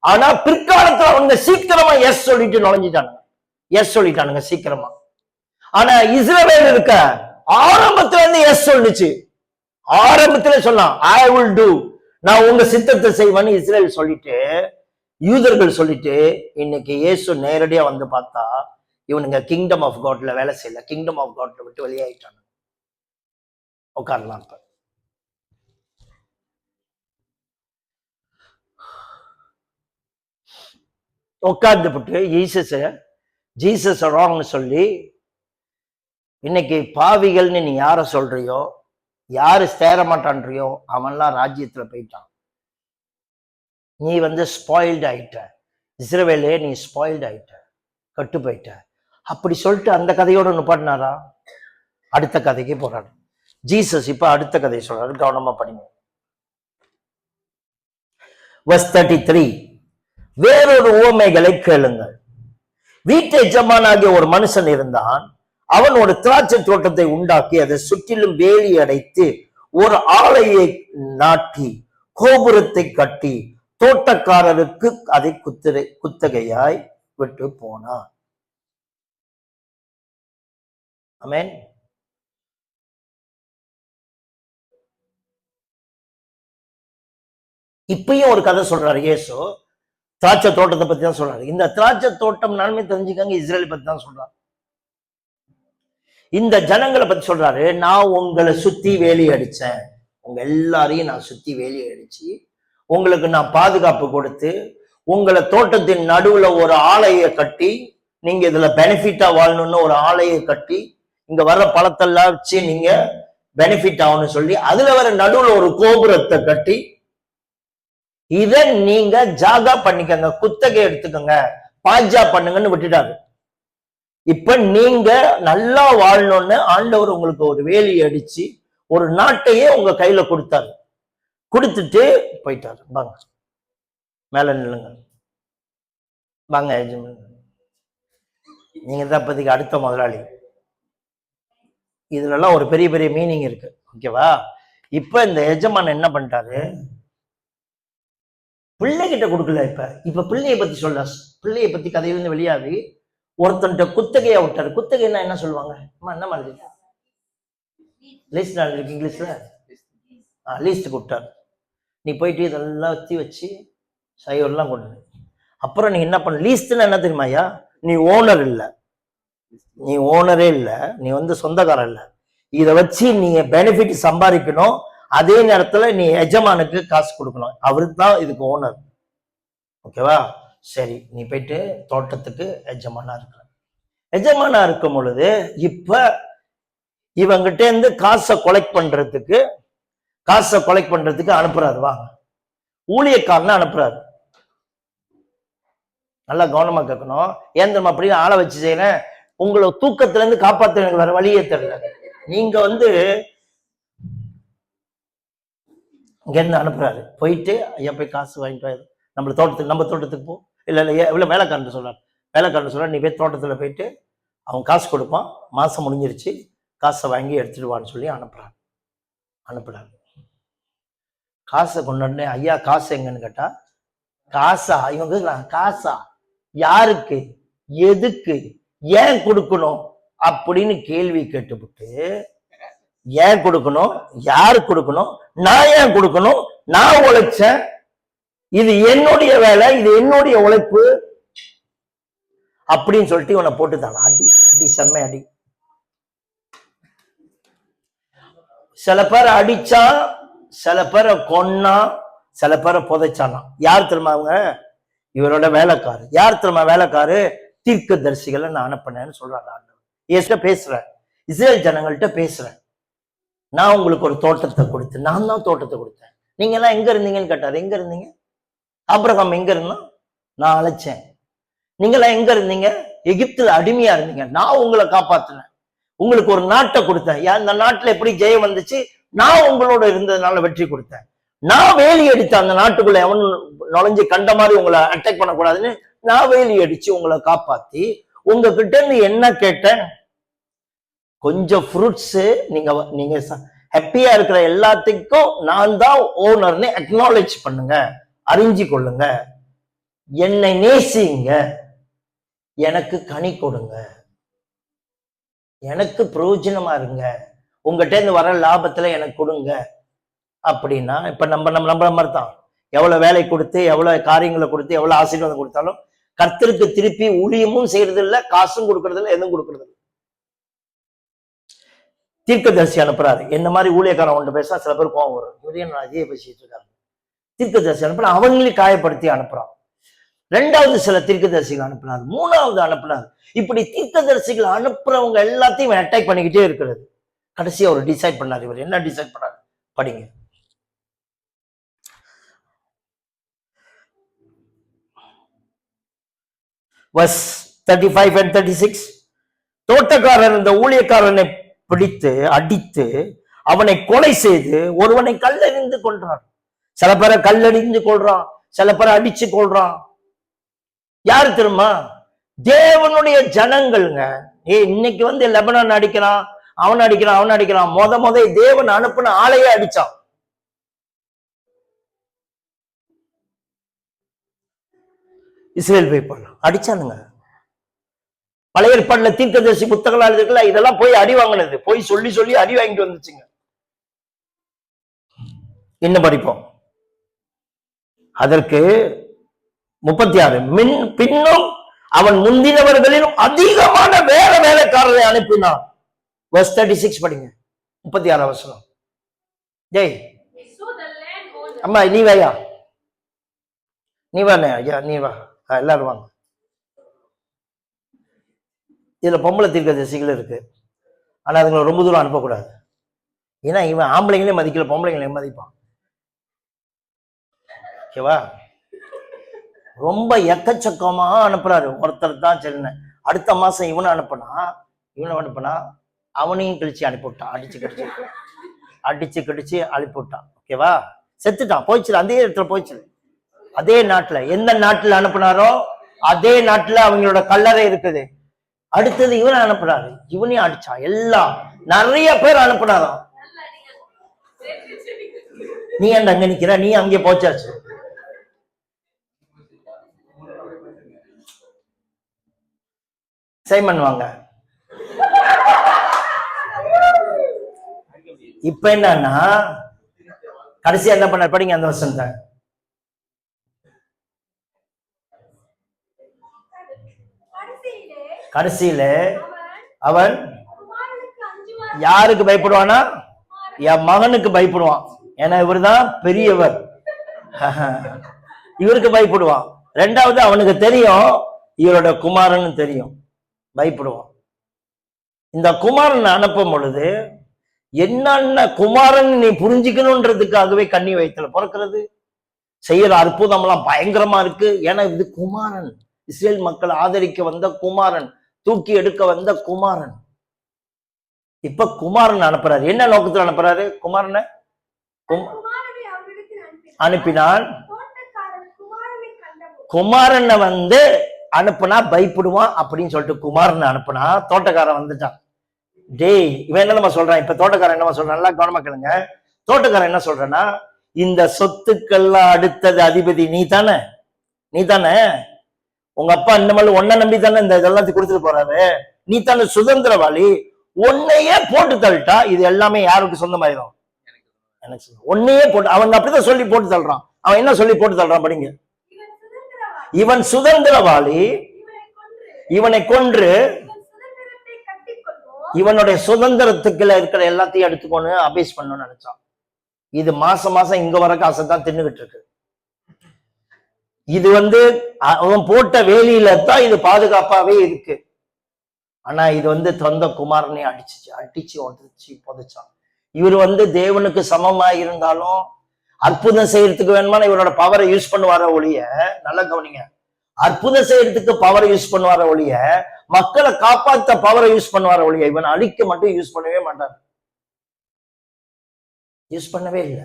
ஆனா பிற்காலத்துல அவங்க சீக்கிரமா எஸ் சொல்லிட்டு நுழைஞ்சிட்டானுங்க, எஸ் சொல்லிட்டானுங்க சீக்கிரமா. ஆனா இஸ்ரவேல் இருக்க ஆரம்பத்துல இருந்து எஸ் சொல்லுச்சு, ஆரம்பத்துல சொன்னான் ஐ வில் டூ, நான் உங்க சித்தத்தை செய்வேன்னு இஸ்ரேல் சொல்லிட்டு, யூதர்கள் சொல்லிட்டு, இன்னைக்கு இயேசு நேரடியா வந்து பார்த்தா இவனுங்க கிங்டம் ஆஃப் காட்ல வேலை செய்யல, கிங்டம் ஆஃப் காட்ல விட்டு வெளியாயிட்டாங்க. உட்காரலாம். இப்ப உட்கார்ந்துபட்டு ஜீசஸ் ராங்னு சொல்லி, இன்னைக்கு பாவிகள்னு நீ யார சொல்றியோ, யாரு சேர மாட்டான்றியோ அவன்லாம் ராஜ்யத்துல போயிட்டான். நீ வந்து ஸ்பாயில்டு ஆயிட்ட, இஸ்ரவேலே நீ ஸ்பாயில்டு ஆயிட்ட, கட்டு போயிட்ட. அப்படி சொல்லிட்டு அந்த கதையோட நிப்பாட்டினாரா? அடுத்த கதைக்கு போறாரு ஜீசஸ். இப்ப அடுத்த கதையை சொல்றாரு, கவனமா படிங்க. verse 33. வேறொரு உவமைகளை கேளுங்கள். வீட்டு எஜமானாகிய ஒரு மனுஷன் இருந்தான். அவன் ஒரு திராட்சை தோட்டத்தை உண்டாக்கி அதை சுற்றிலும் வேலி அடைத்து ஒரு ஆலையை நாட்டி கோபுரத்தை கட்டி தோட்டக்காரருக்கு அதை குத்தகையாய் விட்டு போனான். ஆமென். இப்பயும் ஒரு கதை சொல்றாரு இயேசு, திராட்சை தோட்டத்தை பத்தி தான் சொல்றாரு. இந்த திராட்சை தோட்டம் நன்மை தெரிஞ்சுக்காங்க, இஸ்ரேல் பத்தி தான் சொல்றாரு. இந்த ஜனங்களை பத்தி சொல்றாரு, நான் உங்களை சுத்தி வேலி அடிச்சேன், உங்க எல்லாரையும் நான் சுத்தி வேலி அடிச்சு உங்களுக்கு நான் பாதுகாப்பு கொடுத்து உங்களை தோட்டத்தின் நடுவுல ஒரு ஆலையை கட்டி, நீங்க இதுல பெனிஃபிட்டா வாழணும்னு ஒரு ஆலையை கட்டி, இங்க வர்ற பழத்தெல்லாம் வச்சு நீங்க பெனிஃபிட் ஆகணும்னு சொல்லி அதுல வர நடுவுல ஒரு கோபுரத்தை கட்டி, இத நீங்க ஜாகா பண்ணிக்கங்க, குத்தகை எடுத்துக்கங்க, பாஜா பண்ணுங்கன்னு விட்டுட்டாரு. இப்ப நீங்க நல்லா வாழணும்னு ஆண்டவர் உங்களுக்கு ஒரு வேலி அடிச்சு ஒரு நாட்டையே உங்க கையில கொடுத்தாரு. கொடுத்துட்டு போயிட்டாரு. வாங்க மேல நில்லுங்க. வாங்க எஜமான், நீங்க தான் இப்போதைக்கு அடுத்த முதலாளி. இதுலலாம் ஒரு பெரிய பெரிய மீனிங் இருக்கு. ஓகேவா? இப்ப இந்த எஜமான் என்ன பண்ணிட்டாரு, பிள்ளைகிட்ட கொடுக்கல. இப்ப பிள்ளைய பத்தி சொல்ல, பிள்ளைய பத்தி கதையிலிருந்து வெளியாகி ஒருத்தன்ட்ட குத்தகையா விட்டாரு. குத்தகைன்னா என்ன சொல்லுவாங்க? என்ன மாதிரி லீஸ்ட் இருக்கு இங்கிலீஷ்ல? லீஸ்ட் கொடுத்தாரு. நீ போயிட்டு இதெல்லாம் வச்சு சைவெல்லாம் கொண்டு, அப்புறம் நீ என்ன பண்ண, லீஸ்ட்னா என்ன தெரியுமாயா? நீ ஓனர் இல்லை, நீ ஓனரே இல்லை, நீ சொந்தக்காரன் இல்லை. இதை வச்சு நீங்க பெனிஃபிட் சம்பாதிக்கணும், அதே நேரத்துல நீ எஜமானுக்கு காசு கொடுக்கணும். அவருக்கு தான் இதுக்கு ஓனர். ஓகேவா? சரி, நீ போயிட்டு தோட்டத்துக்கு எஜமானா இருக்க. எஜமானா இருக்கும் பொழுது இப்ப இவங்கிட்ட இருந்து காசை கொலெக்ட் பண்றதுக்கு அனுப்புறாரு. வாங்க, ஊழியக்காரன அனுப்புறாரு. நல்லா கவனமா கேட்கணும். ஏன் தெரியுமா அப்படி ஆளை வச்சு செய்யறேன்? உங்களை தூக்கத்துல இருந்து காப்பாற்ற எனக்கு வேற வழியே தெரியல. நீங்க இங்க இருந்து அனுப்புறாரு. போயிட்டு ஐயா போய் காசு வாங்கிட்டு வாரு, நம்ம தோட்டத்துக்கு போ. இல்ல இவ்வளவு வேலைக்காரன் சொல்றாரு, நீ போய் தோட்டத்துல போயிட்டு அவன் காசு கொடுப்பான், மாசம் முடிஞ்சிருச்சு, காசை வாங்கி எடுத்துடுவான்னு சொல்லி அனுப்புறாரு. காசை கொண்டு ஐயா காசு எங்கன்னு கேட்டா, காசா? இவங்க காசா யாருக்கு, எதுக்கு, ஏன் கொடுக்கணும் அப்படின்னு கேள்வி கேட்டுவிட்டு, ஏன் கொடுக்கணும், யாரு கொடுக்கணும், நான் ஏன் கொடுக்கணும், நான் உழைச்சேன், இது என்னுடைய வேலை, இது என்னுடைய உழைப்பு அப்படின்னு சொல்லிட்டு இவனை போட்டுதான் அடி செம்மை அடி. சில பேரை அடிச்சான், சில பேரை கொன்னா, சில பேரை புதைச்சானா. யார் தெரியுமா அவங்க? இவரோட வேலைக்காரு. யார் தெரியுமா வேலைக்காரு? தீர்க்க தரிசிகளை நான் அனுப்பினேன்னு சொல்றாரு ஆண்டவர். பேசுறேன், இஸ்ரேல் ஜனங்கள்கிட்ட பேசுறேன். நான் உங்களுக்கு ஒரு தோட்டத்தை கொடுத்தேன், நான் தான் தோட்டத்தை கொடுத்தேன். நீங்க எல்லாம் எங்க இருந்தீங்கன்னு கேட்டாரு. எங்க இருந்தீங்க? ஆபிரகாம் எங்க இருந்தா? நான் அழைச்சேன். நீங்களாம் எங்க இருந்தீங்க? எகிப்துல அடிமையா இருந்தீங்க, நான் உங்களை காப்பாத்தினேன், உங்களுக்கு ஒரு நாட்டை கொடுத்தேன். இந்த நாட்டுல எப்படி ஜெயம் வந்துச்சு? நான் உங்களோட இருந்ததுனால வெற்றி கொடுத்தேன். நான் வேலி அடித்த அந்த நாட்டுக்குள்ள எவன் நுழைஞ்சு கண்ட மாதிரி உங்களை அட்டாக் பண்ணக்கூடாதுன்னு நான் வேலி அடிச்சு உங்களை காப்பாத்தி உங்ககிட்ட இருந்து என்ன கேட்டேன்? கொஞ்சம் ஃப்ரூட்ஸ். நீங்க ஹாப்பியா இருக்கிற எல்லாத்துக்கும் நான் தான் ஓனர்னு அக்னாலேஜ் பண்ணுங்க, அறிஞ்சு கொள்ளுங்க, என்னை நேசிங்க, எனக்கு கனி கொடுங்க, எனக்கு பிரயோஜனமா இருங்க, உங்ககிட்ட இருந்து வர லாபத்துல எனக்கு கொடுங்க அப்படின்னா. இப்ப நம்ம மாதிரி தான், எவ்வளவு வேலை கொடுத்து, எவ்வளவு காரியங்களை கொடுத்து, எவ்வளவு ஆசீர்வாதம் கொடுத்தாலும் கர்த்தருக்கு திருப்பி ஊழியமும் செய்யறது இல்லை, காசும் கொடுக்கறது இல்லை, எதுவும் கொடுக்கறது இல்லை. தீர்க்கதரிசி அனுப்புறாரு. என்ன மாதிரி ஊழியக்காரன் ஒன்று பேசா சில பேர் கோவம் வரும், இவரையும் நான் அதையே பேசிட்டு இருக்காங்க. தீர்க்கதரிசி அனுப்புற, அவங்களையும் காயப்படுத்தி அனுப்புறான். ரெண்டாவது சில தீர்க்கதரிசிகள் அனுப்புனாரு, மூணாவது அனுப்புனாரு. இப்படி தீர்க்கதரிசிகள் அனுப்புறவங்க எல்லாத்தையும் அட்டாக் பண்ணிக்கிட்டே இருக்கிறது. கடைசியா ஒரு டிசைட் பண்ணாரு. இவர் என்ன டிசைட் பண்ணாரு? படிங்க. verse 35 and 36. தோட்டக்காரர் இந்த ஊழியக்காரனை பிடித்து அடித்து அவனை கொலை செய்து ஒருவனை கல்லெறிந்து கொள்றான். சில பேரை கல்லெறிந்து கொள்றான், சில பேரை அடிச்சு கொள்றான். யாரு தெரியுமா? தேவனுடைய ஜனங்கள்ங்க. இன்னைக்கு லெபனான் அடிக்கிறான், அவன் அடிக்கிறான். முத தேவன் அனுப்புன ஆளையே அடிச்சான். இஸ்ரேல் பீப்புள் அடிச்சானுங்க. பழைய ஏற்பாடுல தீர்க்கதரிசி புத்தகங்கள் இருக்குல்ல, இதெல்லாம் போய் அடி வாங்கினது, போய் சொல்லி அடி வாங்கிட்டு வந்துச்சுங்க. இன்னும் படிப்போம். அதற்கு 36, பின்னும் அவன் முந்தினவர்களிலும் அதிகமான வேற வேலைக்காரரை அனுப்பினான். verse 36 படிங்க. 36 வசனம். ஜெய் அம்மா நீ வாயா, நீ வானே ஐயா, நீ வா, எல்லாரும் வாங்க. இதுல பொம்பளை தீர்க்கதரிசிகள் இருக்கு, ஆனா அதுங்களை ரொம்ப தூரம் அனுப்பக்கூடாது. ஏன்னா இவன் ஆம்பளைங்களே மதிக்கல, பொம்பளைங்களையும் மதிப்பான். ஓகேவா? ரொம்ப எக்கச்சக்கமா அனுப்புறாரு. ஒருத்தர் தான் சென்ன, அடுத்த மாசம் இவனை அனுப்புனா அவனையும் கழிச்சு அனுப்பிவிட்டான். அடிச்சு கடிச்சு அனுப்பிவிட்டான். ஓகேவா? செத்துட்டான், போயிச்சு. அதே இடத்துல போயிச்சு, அதே நாட்டுல. எந்த நாட்டுல அனுப்புனாரோ அதே நாட்டுல அவங்களோட கல்லறை இருக்குது. அடுத்தது இவனை அனுப்புறாரு, இவனையும் அடிச்சா, எல்லாம் நிறைய பேர் அனுப்புனாராம். நீ ஏன் அங்க நிக்கிற, நீ அங்கே போச்சாச்சு. சைமன் வாங்க. இப்ப என்னன்னா கடைசியா என்ன பண்ண, படிங்க அந்த வருஷம் தான். கடைசியில அவன் யாருக்கு பயப்படுவானா? என் மகனுக்கு பயப்படுவான். ஏன்னா இவர்தான் பெரியவர், இவருக்கு பயப்படுவான். ரெண்டாவது அவனுக்கு தெரியும் இவரோட குமாரன் தெரியும், பயப்படுவான். இந்த குமாரன் அனுப்பும் பொழுது என்னென்ன குமாரன் நீ புரிஞ்சுக்கணுன்றதுக்காகவே கண்ணி வயிற்றுல பிறக்கிறது, செய்யற அற்புதம் எல்லாம் பயங்கரமா இருக்கு. ஏன்னா இது குமாரன், இஸ்ரேல் மக்கள் ஆதரிக்க வந்த குமாரன், தூக்கி எடுக்க வந்த குமாரன். இப்ப குமாரன் அனுப்புறாரு. என்ன நோக்கத்துல அனுப்புறாரு? குமாரனை அனுப்பினால் குமாரனை வந்து அனுப்புனா பயப்படுவான் அப்படின்னு சொல்லிட்டு குமாரனை அனுப்புனா தோட்டக்காரன் வந்துட்டான். டேய், இவன் என்ன நம்ம சொல்றான்? இப்ப தோட்டக்காரன் என்ன சொல்றான்? நல்லா கவனமா கேளுங்க. தோட்டக்காரன் என்ன சொல்றேன்னா, இந்த சொத்துக்கள்லாம் அடுத்தது அதிபதி நீ தானே, நீ தானே, உங்க அப்பா இந்த மாதிரி ஒன்ன நம்பி தானே இந்த இதெல்லாத்தையும் கொடுத்துட்டு போறாரு, நீ தானே சுதந்திரவாளி, உன்னையே போட்டு தள்ளிட்டா இது எல்லாமே யாருக்கு சொந்தமாயிரும்? எனக்கு ஒன்னையே போட்டு, அவன் அப்படிதான் சொல்லி போட்டு தள்ளுறான். அவன் என்ன சொல்லி போட்டு தள்ளுறான்? படிங்க. இவன் சுதந்திரவாளி, இவனை கொன்று இவனுடைய சுதந்திரத்துக்குள்ள இருக்கிற எல்லாத்தையும் எடுத்துக்கொண்டு அபேஸ் பண்ணணும்னு நினைச்சான். இது மாசம் மாசம் இங்க வர காசை தான் தின்னுகிட்டு இருக்கு. இது வந்து அவன் போட்ட வேலியில தான் இது பாதுகாப்பாவே இருக்கு. ஆனா இது வந்து சொந்த குமாரனை அடிச்சு உடச்சு புதைச்சான். இவர் வந்து தேவனுக்கு சமமா இருந்தாலும் அற்புதம் செய்யறதுக்கு வேணுமான இவரோட பவரை யூஸ் பண்ணுவார ஒழிய, நல்லா கவனிங்க, அற்புதம் செய்யறதுக்கு பவரை யூஸ் பண்ணுவார ஒழிய, மக்களை காப்பாத்த பவரை யூஸ் பண்ணுவார ஒழிய, இவன் அழிக்க மட்டும் யூஸ் பண்ணவே மாட்டார். யூஸ் பண்ணவே இல்லை.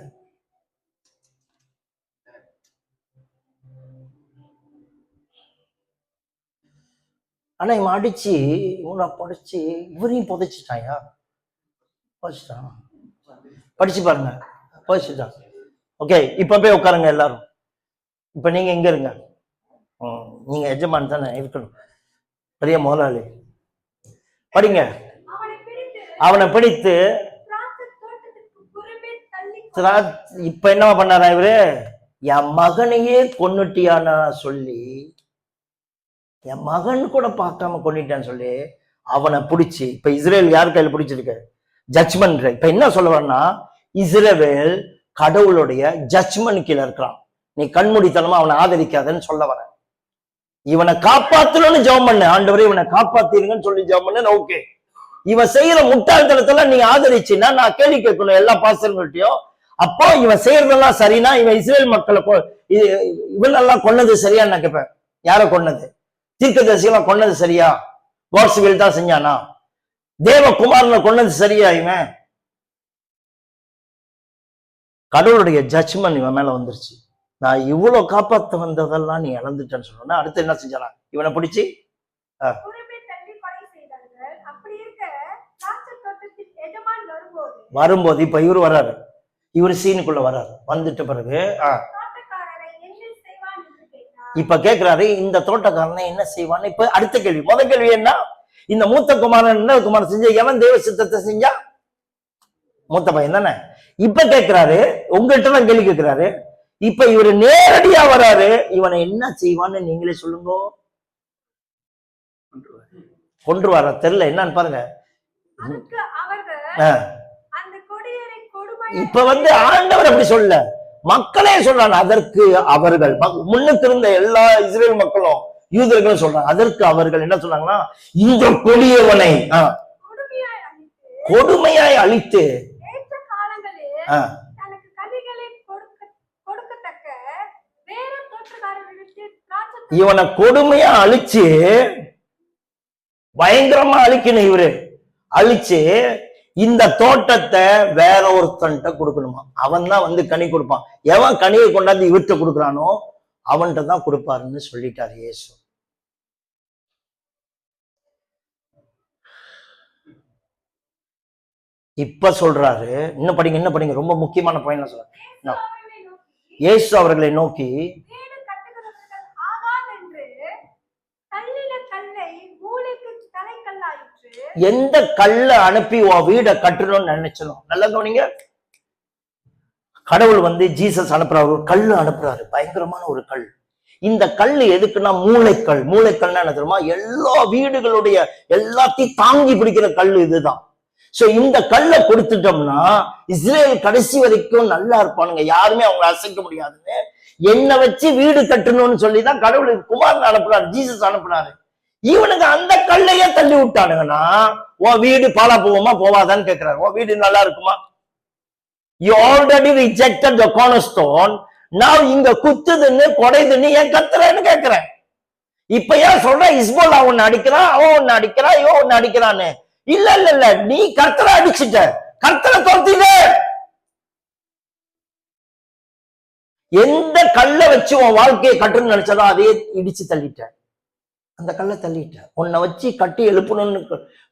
ஆனா இவன் அடிச்சு இவனை படிச்சு இவரையும் புதைச்சிட்டாயா? புதைச்சிட்டான். படிச்சு பாருங்க, புதைச்சிட்டான். ஓகே, இப்ப போய் உட்காருங்க எல்லாரும். இப்ப நீங்க எங்க இருங்க, நீங்க எஜமான் தானே இருக்கணும், பெரிய முதலாளி. படிங்க. அவனை பிடித்து இப்ப என்ன பண்ணாரா இவரு? என் மகனையே கொன்னுட்டியானா சொல்லி, என் மகன் கூட பார்க்காம கொன்னிட்டான்னு சொல்லி அவனை பிடிச்சி, இப்ப இஸ்ரேல் யார் கையில பிடிச்சிருக்க? ஜட்ஜ்மெண்ட். இப்ப என்ன சொல்ல வரனா, இஸ்ரேல் கடவுளுடைய ஜட்ஜ்மெண்ட் கீழே இருக்கிறான். நீ கண்மூடித்தனமா அவனை ஆதரிக்காதன்னு சொல்ல வர. இவனை காப்பாத்தணும்னு ஜெபம் பண்ண, ஆண்டவரே இவனை காப்பாத்திருங்கன்னு சொல்லி ஜெபம் பண்ண. ஓகே, இவன் செய்யற முட்டாள்தனத்துல நீ ஆதரிச்சுன்னா நான் கேள்வி கேட்கணும் எல்லா பாஸ்டர்கள்ட்டையும். அப்போ இவன் செய்யறதெல்லாம் சரினா, இவன் இஸ்ரேல் மக்களை இவனெல்லாம் கொன்னது சரியா நான் கேட்பேன். யார கொன்னது? தீர்க்கதரிசிகளை கொன்னது சரியா? வாட்ஸ்வில் தான் செஞ்சானா? தேவகுமாரனை கொன்னது சரியா? இவன் கடவுளுடைய ஜட்ஜ்மெண்ட் இவன் மேல வந்துருச்சு. நான் இவ்வளவு காப்பாத்த வந்ததெல்லாம் நீ இழந்துட்டேன்னு சொன்னா, அடுத்து என்ன செஞ்சானா? இவனை பிடிச்சி வரும்போது இப்ப இவரு வர்றாரு, இவரு சீனுக்குள்ள வர்றாரு. வந்துட்ட பிறகு இப்ப கேக்குறாரு, இந்த தோட்டக்காரனை என்ன செய்வான்னு. இப்ப அடுத்த கேள்வி, முதல் கேள்வி என்ன? இந்த மூத்த குமாரன் என்ன குமாரன் செஞ்ச? எவன் தேவ சித்தத்தை செஞ்சா? மூத்த பையன் தானே. இப்ப கேட்கிறாரு, உங்கள்கிட்ட தான் கேள்வி கேட்கிறாரு. இப்ப இவரு நேரடியா வராரு, இவனை என்ன செய்வான்னு நீங்களே சொல்லுங்க. கொன்று வர தெரியல, என்னன்னு பாருங்க. இப்ப வந்து ஆண்டவர் அப்படி சொல்ல, மக்களே சொல்றாங்க. அதற்கு அவர்கள், முன்னுக்கு இருந்த எல்லா இஸ்ரேல் மக்களும் யூதர்களும் சொல்றாங்க. அதற்கு அவர்கள் என்ன சொன்னாங்கன்னா, இந்த கொடியவனை கொடுமையாய் அழித்து இவனை கொடுமையா அழிச்சு பயங்கரமா அழிக்கணும். இவரு அழிச்சு இந்த தோட்டத்தை வேற ஒருத்தன்ட்ட கொடுக்கணுமா. அவன் தான் வந்து கனி கொடுப்பான். எவன் கனியை கொண்டாந்து இவர்கிட்ட கொடுக்குறானோ அவன்கிட்ட தான் கொடுப்பாருன்னு சொல்லிட்டாரு இயேசு. இப்ப சொல்றாரு, இன்னும் படிங்க, இன்னும் படிங்க, ரொம்ப முக்கியமான பாயிண்ட் சொல்றேன். இயேசு அவர்களை நோக்கி, எந்த கல்ல அனுப்பி உன் வீட கட்டணும்னு நினைச்சணும். நல்லா கவனிங்க, கடவுள் வந்து ஜீசஸ் அனுப்புறாரு, ஒரு கல் அனுப்புறாரு, பயங்கரமான ஒரு கல். இந்த கல் எதுக்குன்னா மூளைக்கல். மூளைக்கல்னா என்ன தெரியுமா? எல்லா வீடுகளுடைய எல்லாத்தையும் தாங்கி பிடிக்கிற கல் இதுதான். சோ இந்த கல்லை கொடுத்துட்டோம்னா இஸ்ரேல் கடைசி வரைக்கும் நல்லா இருப்பானுங்க, யாருமே அவங்க அசைக்க முடியாதுன்னு என்னை வச்சு வீடு கட்டணும்னு சொல்லிதான் கடவுள் குமாரன் அனுப்புறாரு, ஜீசஸ் அனுப்புறாரு. இவனுக்கு அந்த கல்லையே தள்ளி விட்டானுங்கன்னா உன் வீடு பாலா போவோமா போவாதான்னு கேட்கிறாரு. உன் வீடு நல்லா இருக்குமா? You already rejected the cornerstone. Now இங்க குத்துதுன்னு கொடைதுன்னு ஏன் கத்துறேன்னு கேட்கிறேன். இப்ப ஏன் சொல்ற இஸ்போலா ஒன்னு அடிக்கிறான், அவன் ஒன்னு அடிக்கிறான், இவன் ஒன்னு அடிக்கிறான்னு? இல்ல இல்ல இல்ல, நீ கர்த்தரை அடிச்சுட்ட, கர்த்தரை தோத்திட. எந்த கல்லை வச்சு உன் வாழ்க்கையை கட்டுன்னு நினைச்சதோ அதையே இடிச்சு தள்ளிட்ட, அந்த கல்லை தள்ளிட்ட. உன்னை வச்சு கட்டி எழுப்பணும்னு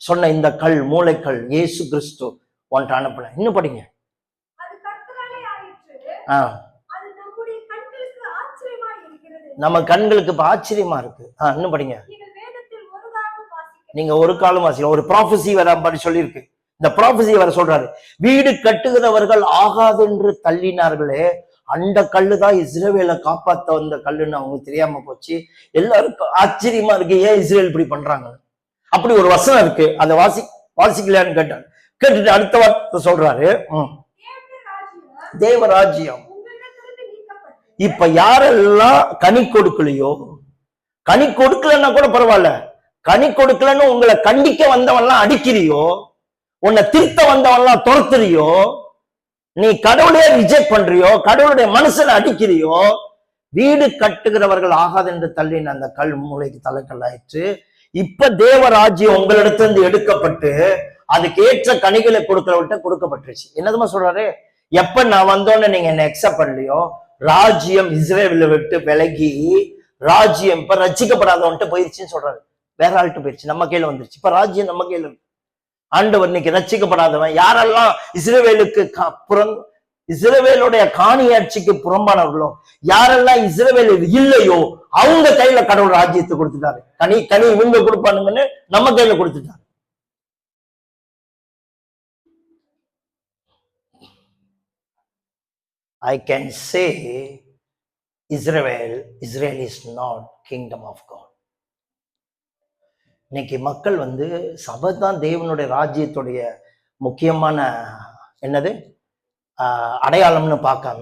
சொன்ன இந்த கல், மூளைக்கல், இயேசு கிறிஸ்து உன்ட்ட அனுப்பல. இன்னும் படிங்க. நம்ம கண்களுக்கு இப்ப ஆச்சரியமா இருக்கு. இன்னும் படிங்க. நீங்க ஒரு காலம் வாசிக்கலாம். ஒரு ப்ராஃபஸி வர மாதிரி சொல்லியிருக்கு. இந்த ப்ராஃபஸி வர சொல்றாரு, வீடு கட்டுகிறவர்கள் ஆகாது என்று தள்ளினார்களே, அந்த கல்லுதான் இஸ்ரவேலை காப்பாத்த வந்த கல்லுன்னு அவங்களுக்கு தெரியாம போச்சு. எல்லாருக்கும் ஆச்சரியமா இருக்கு, ஏன் இஸ்ரேல் இப்படி பண்றாங்க. அப்படி ஒரு வசனம் இருக்கு, அதை வாசிக்கலையான்னு கேட்டார். கேட்டுட்டு அடுத்த வார்த்தை சொல்றாரு, தேவராஜ்யம். இப்ப யாரெல்லாம் கனி கொடுக்கலையோ, கனி கொடுக்கலன்னா கூட பரவாயில்ல, கனி கொடுக்கலன்னு உங்களை கண்டிக்க வந்தவன்லாம் அடிக்கிறியோ, உன்னை திருத்த வந்தவன்லாம் துரத்துறியோ, நீ கடவுளையே ரிஜெக்ட் பண்றியோ, கடவுளுடைய மனுஷனை அடிக்கிறியோ, வீடு கட்டுகிறவர்கள் ஆகாது என்று தள்ளின அந்த கல் மூளைக்கு தலைக்கல்லாயிற்று. இப்ப தேவராஜ்யம் உங்களிடத்திலிருந்து எடுக்கப்பட்டு அதுக்கு ஏற்ற கனிகளை கொடுக்கிறவர்கிட்ட கொடுக்கப்பட்டுருச்சு. என்னதுமா சொல்றாரு? எப்ப நான் வந்தோன்னு நீங்க என்ன அக்செப்ட் பண்ணலையோ, ராஜ்யம் இஸ்ரேலை விட்டு விலகி ராஜ்யம் இப்ப ரட்சிக்கப்படாதவன்ட்டு போயிருச்சுன்னு சொல்றாரு. வேற ஆள்கிட்ட போயிருச்சு, நம்ம கையில வந்துருச்சு. இப்ப ராஜ்யம் நம்ம கையில இருக்கு. ஆண்டவர் இன்னைக்கு ரட்சிக்கப்படாதவன் யாரெல்லாம் இஸ்ரவேலுக்கு இஸ்ரவேலுடைய காணியாட்சிக்கு புறம்பானவர்களோ, யாரெல்லாம் இஸ்ரவேல் இல்லையோ, அவங்க கையில கடவுள் ராஜ்யத்தை கொடுத்துட்டாரு. கனி இவங்க கொடுப்பானுங்கன்னு நம்ம கையில கொடுத்துட்டாரு. I can say Israel is not kingdom of God. இன்னைக்கு மக்கள் வந்து சபை தான் தேவனுடைய ராஜ்யத்துடைய முக்கியமான என்னது அடையாளம்னு பார்க்காம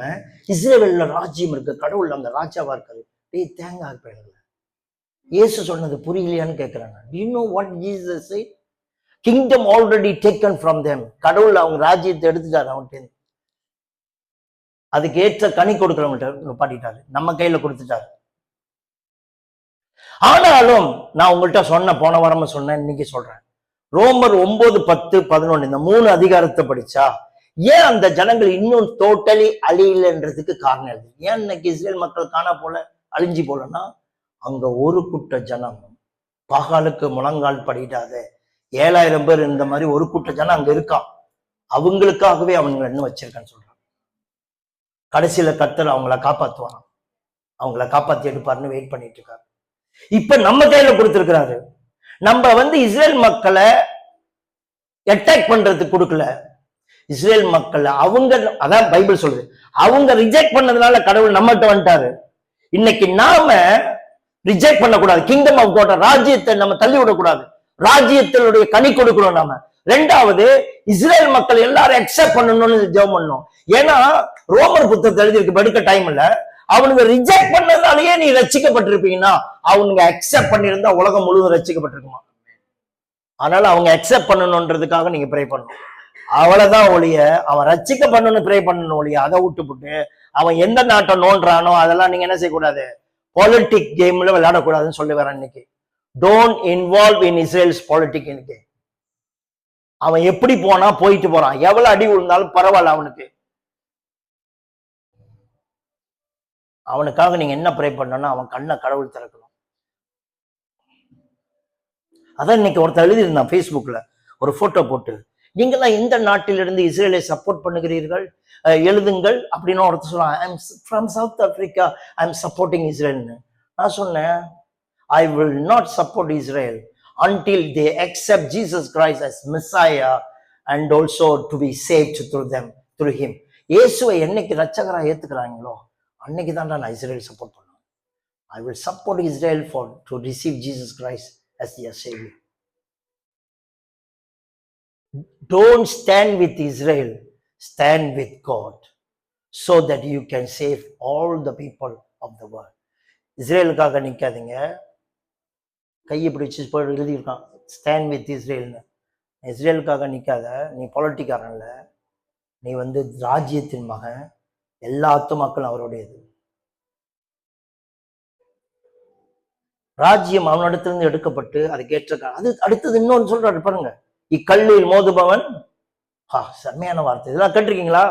இஸ்ரேல்ல ராஜ்யம் இருக்கு, கடவுள் அந்த ராஜாவா இருக்காரு. தேங்காய் இருப்பேன். இயேசு சொன்னது புரியலையான்னு கேட்கிறாங்க. Do you know what Jesus said? Kingdom already taken from them. கடவுள் அவங்க ராஜ்யத்தை எடுத்துட்டாரு அவன்கிட்ட. அதுக்கு ஏற்ற கனி கொடுக்கிறவங்கள்ட்ட பாட்டிட்டாரு, நம்ம கையில கொடுத்துட்டாரு. ஆனாலும் நான் உங்கள்கிட்ட சொன்ன, போன வாரமும் சொன்னேன், இன்னைக்கு சொல்றேன், ரோமர் 9, 10, 11 இந்த 3 அதிகாரத்தை படிச்சா ஏன் அந்த ஜனங்கள் இன்னும் டோட்டலி அழியலன்றதுக்கு காரணம் எழுது. ஏன் இன்னைக்கு இஸ்ரேல் மக்கள் காணா போல, அழிஞ்சி போலன்னா, அங்க ஒரு கூட்ட ஜனம் பகாலுக்கு முழங்கால் படிடாத 7000 பேர் இந்த மாதிரி ஒரு கூட்ட ஜனம் அங்க இருக்கான். அவங்களுக்காகவே அவங்க இன்னும் வச்சிருக்கான்னு சொல்றாங்க. கடைசியில கர்த்தர் அவங்கள காப்பாத்துவாங்க, அவங்கள காப்பாத்தி எடுப்பாருன்னு வெயிட் பண்ணிட்டு இருக்காரு. இப்ப நம்ம கையில கொடுத்திருக்கிறாரு. நம்ம வந்து இஸ்ரேல் மக்களை அட்டாக் பண்றதுக்கு கொடுக்கல. இஸ்ரேல் மக்கள் அவங்க, அதான் பைபிள் சொல்லுது, அவங்க ரிஜெக்ட் பண்ணதுனால கடவுள் நம்மகிட்ட வந்துட்டாரு. இன்னைக்கு நாம ரிஜெக்ட் பண்ணக்கூடாது. கிங்டம் ஆஃப் காட் ராஜ்யத்தை நம்ம தள்ளி விடக்கூடாது. ராஜ்யத்தினுடைய கனி கொடுக்கணும் நாம. ரெண்டாவது, இஸ்ரேல் மக்கள் எல்லாரும் அக்செப்ட் பண்ணணும்னு ஜெபம் பண்ணணும். ஏன்னா ரோமர் புத்தகத்தை எழுதியிருக்கு, எடுக்க டைம் இல்ல. அவனுங்க ரிஜெக்ட் பண்ணதுனாலயே நீ ரட்சிக்கப்பட்டிருப்பீங்கன்னா, அவனுங்க அக்செப்ட் பண்ணியிருந்தா உலகம் முழுவதும் ரட்சிக்கப்பட்டிருக்குமா? அதனால அவங்க அக்செப்ட் பண்ணணும்ன்றதுக்காக நீங்க ப்ரே பண்ணணும். அவ்வளவுதான் ஒழிய, அவன் ரட்சிக்க பண்ணணும்னு ப்ரே பண்ணணும் ஒழிய, அதை விட்டுப்புட்டு அவன் எந்த நாட்டை நோன்றானோ அதெல்லாம் நீங்க என்ன செய்யக்கூடாது, பாலிட்டிக் கேம்ல விளையாடக்கூடாதுன்னு சொல்லி வரேன் இன்னைக்கு. Don't involve in Israel's politic. இன்னைக்கு அவன் எப்படி போனா போயிட்டு போறான், எவ்வளவு அடி விழுந்தாலும் பரவாயில்ல அவனுக்கு. அவனுக்காக நீங்க என்ன ப்ரே பண்ணணும்னா, அவன் கண்ணை கடவுள் திறக்கணும். அதான் இன்னைக்கு ஒருத்தர் எழுதியிருந்தான் ஃபேஸ்புக்ல ஒரு போட்டோ போட்டு, நீங்களாம் எந்த நாட்டிலிருந்து இஸ்ரேலை சப்போர்ட் பண்ணுகிறீர்கள், எழுதுங்கள் அப்படின்னு ஒருத்தர் சொல்லுவாங்க. I am from South Africa, I am supporting இஸ்ரேல்னு. நான் சொன்னேன், I will not support Israel until they accept Jesus Christ as Messiah and also to be saved through him. இயேசுவை என்னைக்கு ரட்சகரா ஏத்துக்கிறாங்களோ அன்னைக்கு தான் நான் இஸ்ரேல் சப்போர்ட் பண்ணுவேன். I will support Israel to receive Jesus Christ as their savior. Don't stand with Israel, stand with God so that you can save all the people of the world. இஸ்ரேலுக்காக நிக்காதீங்க. கையை பிடிச்சி எழுதியிருக்கான் stand with இஸ்ரேல்னு. இஸ்ரேலுக்காக நிற்காத, நீ பொலிட்டிக்காரன் இல்லை, நீ ராஜ்யத்தின் மகன், எல்லா ஆத்துமாக்களும் அவருடையது. ராஜ்யம் அவனிடத்திலிருந்து எடுக்கப்பட்டு அதுக்கேற்ற அது அடுத்தது இன்னொன்று சொல்றாரு பாருங்க, இக்கல்லில் மோதுபவன். செம்மையான வார்த்தை, இதெல்லாம் கேட்டிருக்கீங்களா?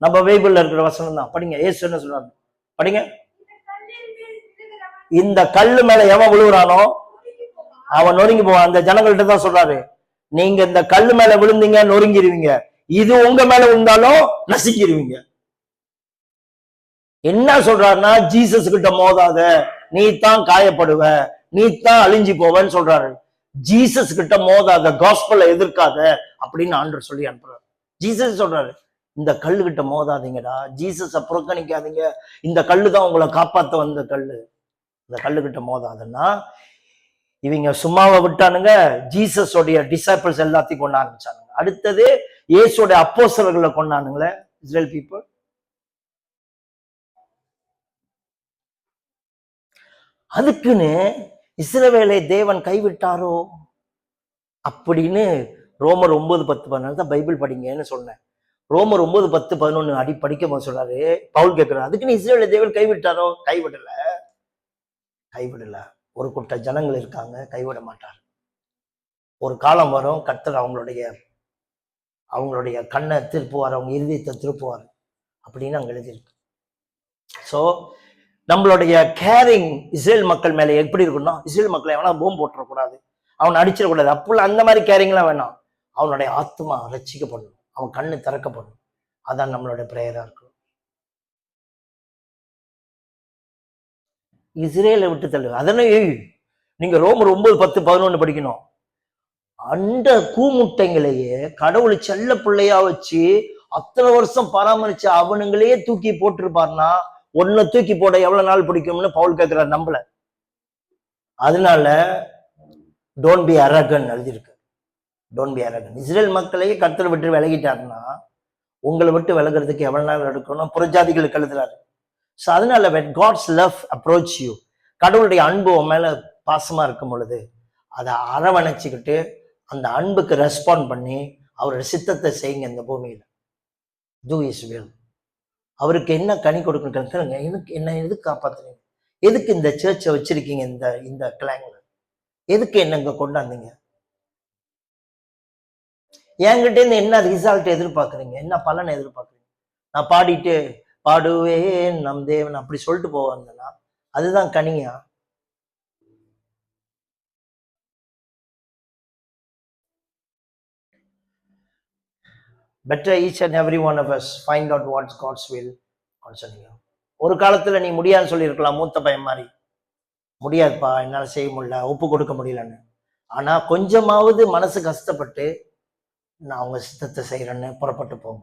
நம்ம பைபிள்ல இருக்கிற வசனம் தான், படிங்க. ஏசு என்ன சொல்றாரு படிங்க. இந்த கல்லு மேல எவன் விழுவுறானோ அவன் நொறுங்கி போவான். அந்த ஜனங்கள்ட்ட தான் சொல்றாரு, நீங்க இந்த கல்லு மேல விழுந்தீங்க நொறுங்கிருவீங்க, இது உங்க மேல விழுந்தாலும் நசுக்கிடுவீங்க. என்ன சொல்றாருன்னா, ஜீசஸ் கிட்ட மோதாத, நீ தான் காயப்படுவ, நீ தான் அழிஞ்சு போவன்னு சொல்றாரு. ஜீசஸ் கிட்ட மோதாத, காஸ்பல்ல எதிர்க்காத அப்படின்னு ஆண்டவர் சொல்லி அனுப்புறாரு. ஜீசஸ் சொல்றாரு, இந்த கல்லு கிட்ட மோதாதீங்கடா, ஜீசஸ புறக்கணிக்காதீங்க, இந்த கல்லு தான் உங்களை காப்பாத்த வந்த கல்லு, இந்த கல்லு கிட்ட மோதாதுன்னா. இவங்க சும்மாவை விட்டானுங்க, ஜீசஸோடைய டிசைபிள்ஸ் எல்லாத்தையும் கொண்டு ஆரம்பிச்சானுங்க. அடுத்தது இயேசுடைய அப்போஸ்தலர்களை கொண்டானுங்களே இஸ்ரேல் பீப்புள். அதுக்குன்னு இஸ்ரவேலை தேவன் கைவிட்டாரோ அப்படின்னு ரோமர் 9:10-14 தான் பைபிள் படிங்கன்னு சொன்னேன். ரோமர் 9:10-11 அடி படிக்கும் போது சொல்றாரு, பவுல் கேட்கிறார், அதுக்குன்னு இஸ்ரவேலை தேவன் கைவிட்டாரோ? கைவிடல. ஒரு கூட்ட ஜனங்கள் இருக்காங்க, கைவிட மாட்டார். ஒரு காலம் வரும், கர்த்தர் அவங்களுடைய கண்ணை திருப்புவார், அவங்க இருதயத்தை திருப்புவார் அப்படின்னு அங்க எழுதியிருக்கு. ஸோ நம்மளுடைய கேரிங் இஸ்ரேல் மக்கள் மேல எப்படி இருக்குன்னா, இஸ்ரேல் மக்களை எவனா போம் போட்டுறக்கூடாது, அவனை அடிச்சிடக்கூடாது, அப்பெல்லாம் அந்த மாதிரி கேரிங்லாம் வேணாம். அவனுடைய ஆத்மா ரட்சிக்கப்படணும், அவன் கண்ணு திறக்கப்படணும். அதான் நம்மளுடைய பிரேயரா இருக்கும். இஸ்ரேலை விட்டு தள்ளு. அதனே நீங்க ரோமர் 9:10-11 படிக்கணும். அந்த கூமுட்டைங்களையே கடவுள் செல்ல பிள்ளையா வச்சு அத்தனை வருஷம் பராமரிச்சு அவனுங்களையே தூக்கி போட்டிருப்பார்னா ஒன்ன தூக்கி போட எவ்வளவு நாள் பிடிக்கும்னு பவுல் கேட்கிறார் நம்மள. அதனால டோன்ட் பி அரகன் எழுதியிருக்கு. Don't be Arakan. இஸ்ரேல் மக்களையே கர்த்தரை விட்டு விலகிட்டாருன்னா உங்களை விட்டு விலகிறதுக்கு எவ்வளவு நாள் எடுக்கணும்? புறஜாதிகளுக்கு எழுதுறாரு. ஸோ அதனால when God's love approach you, கடவுளுடைய அன்பு உன் மேல பாசமா இருக்கும் பொழுது அதை அரவணைச்சிக்கிட்டு அந்த அன்புக்கு ரெஸ்பாண்ட் பண்ணி அவரோட சித்தத்தை செய்யுங்க இந்த பூமியில. Do his will. அவருக்கு என்ன கனி கொடுக்கணும் கேளுங்க. எனக்கு என்ன எதுக்கு காப்பாத்துறீங்க? எதுக்கு இந்த சர்ச்சை வச்சிருக்கீங்க? இந்த கிளாங்ல எதுக்கு என்ன இங்க கொண்டாந்தீங்க? என்கிட்ட இருந்து என்ன ரிசல்ட் எதிர்பார்க்குறீங்க? என்ன பலனை எதிர்பார்க்குறீங்க? நான் பாடிட்டு பாடுவேன் நம் தேவன் அப்படி சொல்லிட்டு போவாங்கன்னா அதுதான் கனியா? Better each and every one of us find out what's God's will concerning you. ஒரு காலத்துல நீ முடியாதுன்னு சொல்லியிருக்கலாம், மூத்த பையன் மாதிரி, முடியாதுப்பா என்னால செய்ய முடியல, ஒப்பு கொடுக்க முடியலன்னு. ஆனா கொஞ்சமாவது மனசு கஷ்டப்பட்டு நான் உங்க சித்தத்தை செய்யறேன்னு புறப்பட்டு போங்க.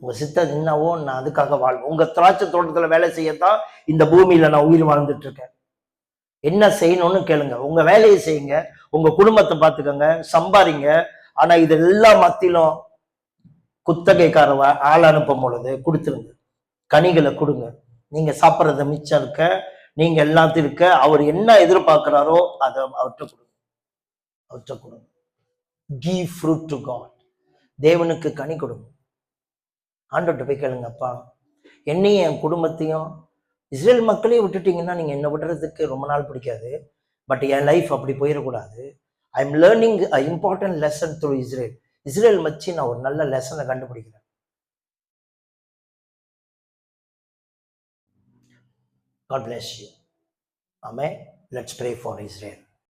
உங்க சித்தம் என்னவோ நான் அதுக்காக வாழ்வேன். உங்க திராட்சை தோட்டத்துல வேலை செய்யத்தான் இந்த பூமியில நான் உயிர் வாழ்ந்துட்டு இருக்கேன். என்ன செய்யணும்னு கேளுங்க, உங்க வேலையை செய்யுங்க, உங்க குடும்பத்தை பார்த்துக்கோங்க, சம்பாதிங்க. ஆனா இதெல்லாம் மத்தியிலும் குத்தகைக்கார ஆள் அனுப்பும் பொழுது கொடுத்துருங்க, கனிகளை கொடுங்க. நீங்க சாப்பிட்றத மிச்சம் இருக்க, நீங்க எல்லாத்தையும் இருக்க, அவர் என்ன எதிர்பார்க்கிறாரோ அதை அவர்கிட்ட கொடுங்க. Give fruit to God. தேவனுக்கு கனி கொடுங்க. ஆண்டவர்கிட்ட போய் கேளுங்கப்பா, என்னையும் என் குடும்பத்தையும் இஸ்ரேல் மக்களையும் விட்டுட்டீங்கன்னா நீங்க என்ன விடுறதுக்கு ரொம்ப நாள் பிடிக்காது, பட் என் லைஃப் அப்படி போயிடக்கூடாது. I am learning a important lesson through Israel. Israel வச்சு நான் ஒரு நல்ல லெசனை கண்டுபிடிக்கிறேன். God bless you. Amen. Let's pray for Israel.